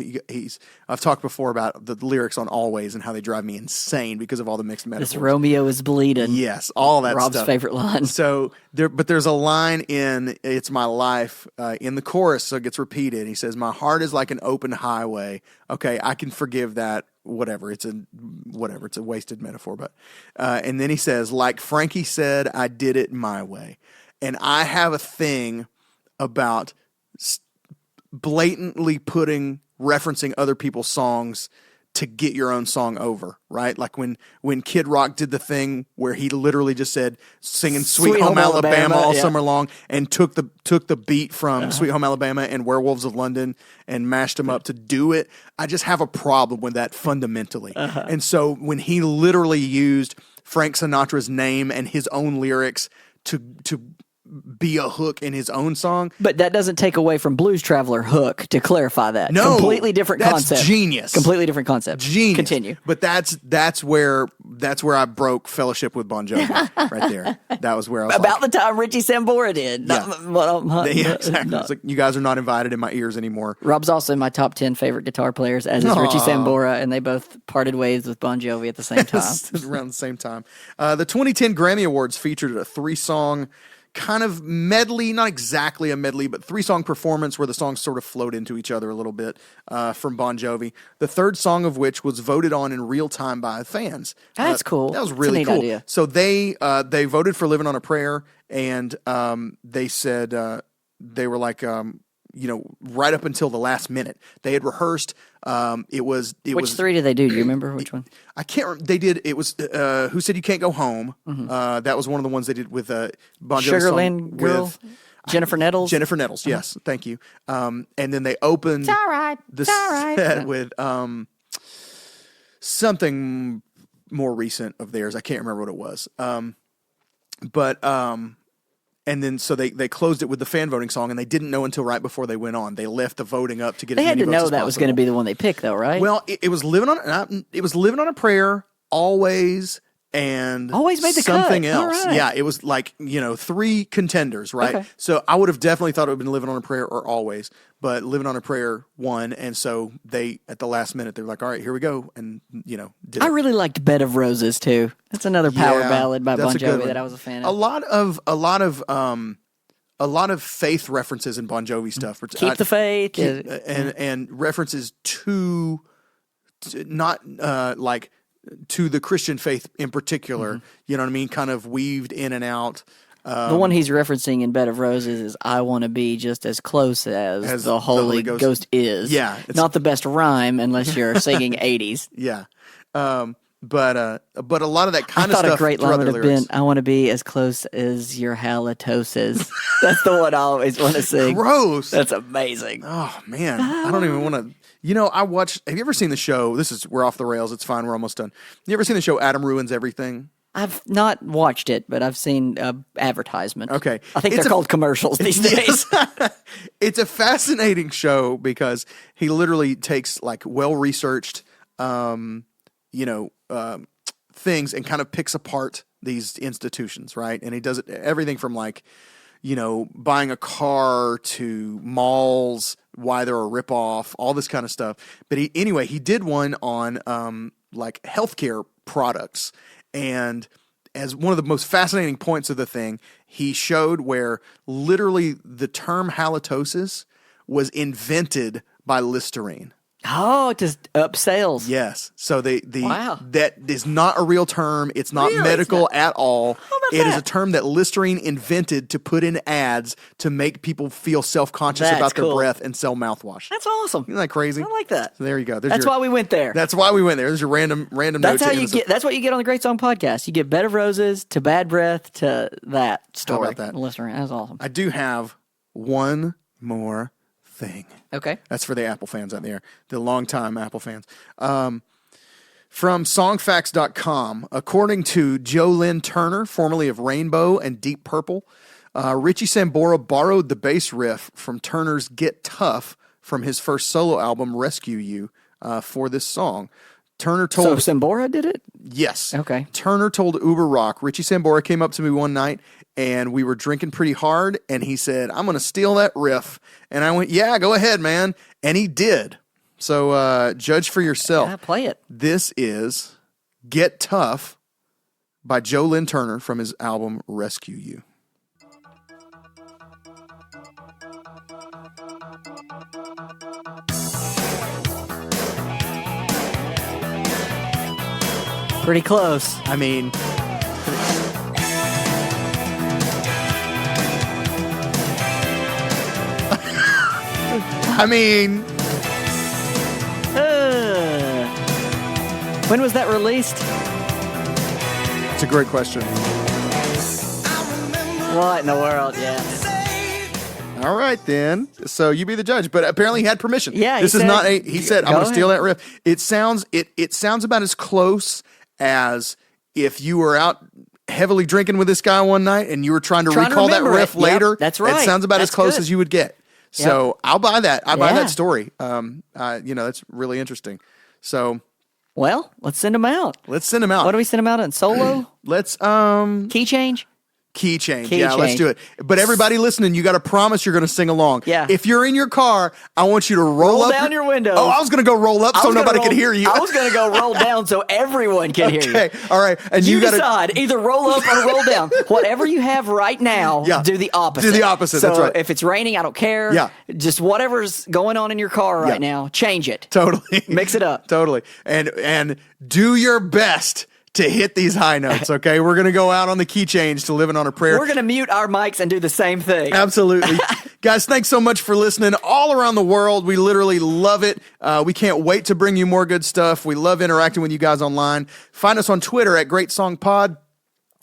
I've talked before about the lyrics on Always and how they drive me insane because of all the mixed metaphors. This Romeo is bleeding. Yes, all that Rob's stuff. favorite line. So there's a line in It's My Life in the chorus, so it gets repeated. He says, "My heart is like an open highway." Okay, I can forgive that. Whatever, it's a wasted metaphor, but and then he says, "Like Frankie said, I did it my way," and I have a thing about blatantly referencing other people's songs to get your own song over, right? Like when Kid Rock did the thing where he literally just said singing Sweet Home Alabama all yeah. summer long and took the beat from Sweet Home Alabama and Werewolves of London and mashed them up to do it. I just have a problem with that fundamentally. And so when he literally used Frank Sinatra's name and his own lyrics to be a hook in his own song. But that doesn't take away from Blues Traveler Hook, to clarify that. No, Completely different that's concept. genius. Completely different concept. Genius. Continue. But that's where I broke fellowship with Bon Jovi right there. That was where I was About the time Richie Sambora did. yeah, exactly. It's like, you guys are not invited in my ears anymore. Rob's also in my top 10 favorite guitar players, as is Richie Aw. Sambora, and they both parted ways with Bon Jovi at the same time. Around the same time. The 2010 Grammy Awards featured a 3-song kind of medley, not exactly a medley, but 3-song performance where the songs sort of flowed into each other a little bit from Bon Jovi. The third song of which was voted on in real time by fans. That's cool. That was That's a really neat cool. idea. So they voted for Living on a Prayer, and they said they were like, right up until the last minute. They had rehearsed. Which three did they do? Do you remember which one? I can't remember. They did. It was Who Said You Can't Go Home. That was one of the ones they did with Bon Jovi's song Sugarland Girl? with Jennifer Nettles? Jennifer Nettles. Yes, thank you. And then they opened It's all right. the It's all right. set with something more recent of theirs. I can't remember what it was. And then so they closed it with the fan voting song, and they didn't know until right before they went on. They left the voting up to get. They as had many to votes know as that was going to possible. be the one they picked, though, right? Well, it was living on a prayer, Always, and Always made the something cut. All else. right. Yeah, it was like, 3 contenders, right? Okay. So I would have definitely thought it would have been Living on a Prayer or Always, but Living on a Prayer won, and so they, at the last minute, they were like, all right, here we go, and, did I it. really liked Bed of Roses too. That's another power Yeah, ballad by that's Bon a good Jovi one. that I was a fan A of. lot of faith references in Bon Jovi stuff. Keep the faith. and references to not like to the Christian faith in particular. You know what I mean? Kind of weaved in and out. The one he's referencing in Bed of Roses is "I want to be just as close as the Holy Ghost is." Yeah, it's- not the best rhyme unless you're singing '80s. Yeah. But a lot of that I kind of thought stuff. a great through line other would have lyrics. been, "I want to be as close as your halitosis." That's the one I always want to sing. Gross. That's amazing. Oh man, I don't even want to. I watched. Have you ever seen the show? We're off the rails. It's fine. We're almost done. You ever seen the show Adam Ruins Everything? I've not watched it, but I've seen advertisement. Okay. I think It's they're called commercials these days. It's a fascinating show because he literally takes like well-researched, things and kind of picks apart these institutions, right? And he does it everything from like, buying a car to malls, why they're a ripoff, all this kind of stuff. But he did one on like healthcare products. And as one of the most fascinating points of the thing, he showed where literally the term halitosis was invented by Listerine. Oh, just up sales. Yes. So Wow. that is not a real term. It's not Really? medical It's not- at all. How about It is that? a term that Listerine invented to put in ads to make people feel self-conscious That's about their cool. breath and sell mouthwash. That's awesome. Isn't that crazy? I like that. So there you go. That's why we went there. That's why we went there. There's your random That's note how to you end get. That's what you get on the Great Song Podcast. You get Bed of Roses to Bad Breath to that story. about that? Listener, that's awesome. I do have one more thing. Okay. That's for the Apple fans out there, the longtime Apple fans. From songfacts.com, according to Jolynn Turner, formerly of Rainbow and Deep Purple, Richie Sambora borrowed the bass riff from Turner's Get Tough from his first solo album, Rescue You, for this song. Turner told... So Sambora did it? Yes. Okay. Turner told Uber Rock, Richie Sambora came up to me one night and we were drinking pretty hard and he said, I'm going to steal that riff. And I went, yeah, go ahead, man. And he did. So judge for yourself. Yeah, play it. This is Get Tough by Jolynn Turner from his album Rescue You. Pretty close. I mean... When was that released? It's a great question. What in the world? Yeah. All right, then. So you be the judge. But apparently he had permission. Yeah, this he is said- not a. He said, "I'm Go going to steal ahead. that riff." It sounds. It sounds about as close as if you were out heavily drinking with this guy one night and you were trying to recall that remember riff it. Yep, later. that's right. It sounds about as That's close good. as you would get. So I'll buy that. I buy Yeah. that story. That's really interesting. So Well, let's send them out. let's send him out. What do we send them out in? Solo? Let's Key change? Key change. Key Yeah, let's change. do it. But everybody listening, you got to promise you're going to sing along. Yeah. If you're in your car, I want you to roll up down your windows. Oh, I was going to go roll up so nobody could hear you. I was going to go roll down so everyone can hear you. Okay. All right. And You got to decide either roll up or roll down. Whatever you have right now, Yeah. do the opposite. Do the opposite, So that's right. if it's raining, I don't care. Yeah. Just whatever's going on in your car right Yeah. now, change it. totally Mix it up. Totally. And do your best to hit these high notes, okay? We're going to go out on the key change to Living on a Prayer. We're going to mute our mics and do the same thing. Absolutely. Guys, thanks so much for listening all around the world. We literally love it. We can't wait to bring you more good stuff. We love interacting with you guys online. Find us on Twitter at Great Song Pod.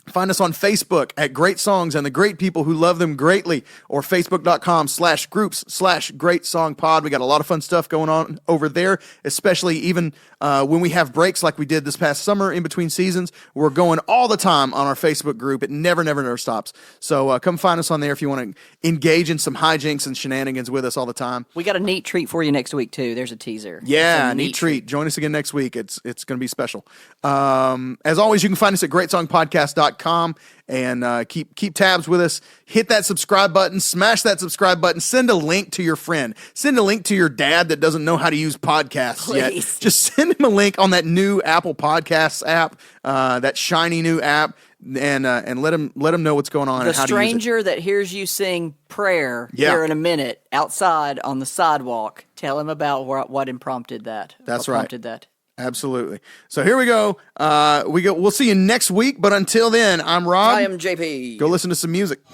Find us on Facebook at Great Songs and the Great People Who Love Them Greatly, or facebook.com/groups/Great Song Pod. We got a lot of fun stuff going on over there, especially even when we have breaks like we did this past summer in between seasons. We're going all the time on our Facebook group. It never stops. So come find us on there if you want to engage in some hijinks and shenanigans with us all the time. We got a neat treat for you next week, too. There's a teaser. Yeah, It's a neat treat. Join us again next week. It's going to be special. As always, you can find us at greatsongpodcast.com and keep tabs with us. Hit that subscribe button. Smash that subscribe button. Send a link to your friend. Send a link to your dad that doesn't know how to use podcasts yet. Please. Just send him a link on that new Apple Podcasts app, that shiny new app, and let him know what's going on The and how to use it. stranger that hears you sing prayer here in a minute outside on the sidewalk, tell him about what prompted that. That's what right. Prompted that. Absolutely. So here we go. We'll see you next week. But until then, I'm Rob. I am JP. Go listen to some music. We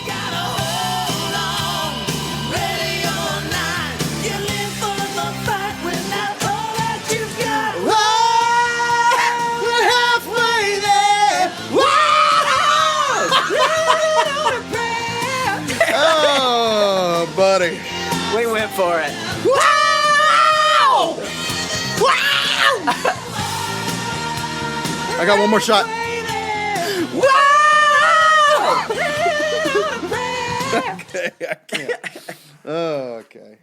gotta hold on, ready or not. You live for the fight when that's all that you've got. We're halfway there. Oh, buddy. We went for it. I got one more shot. Okay, I can't. Oh, okay.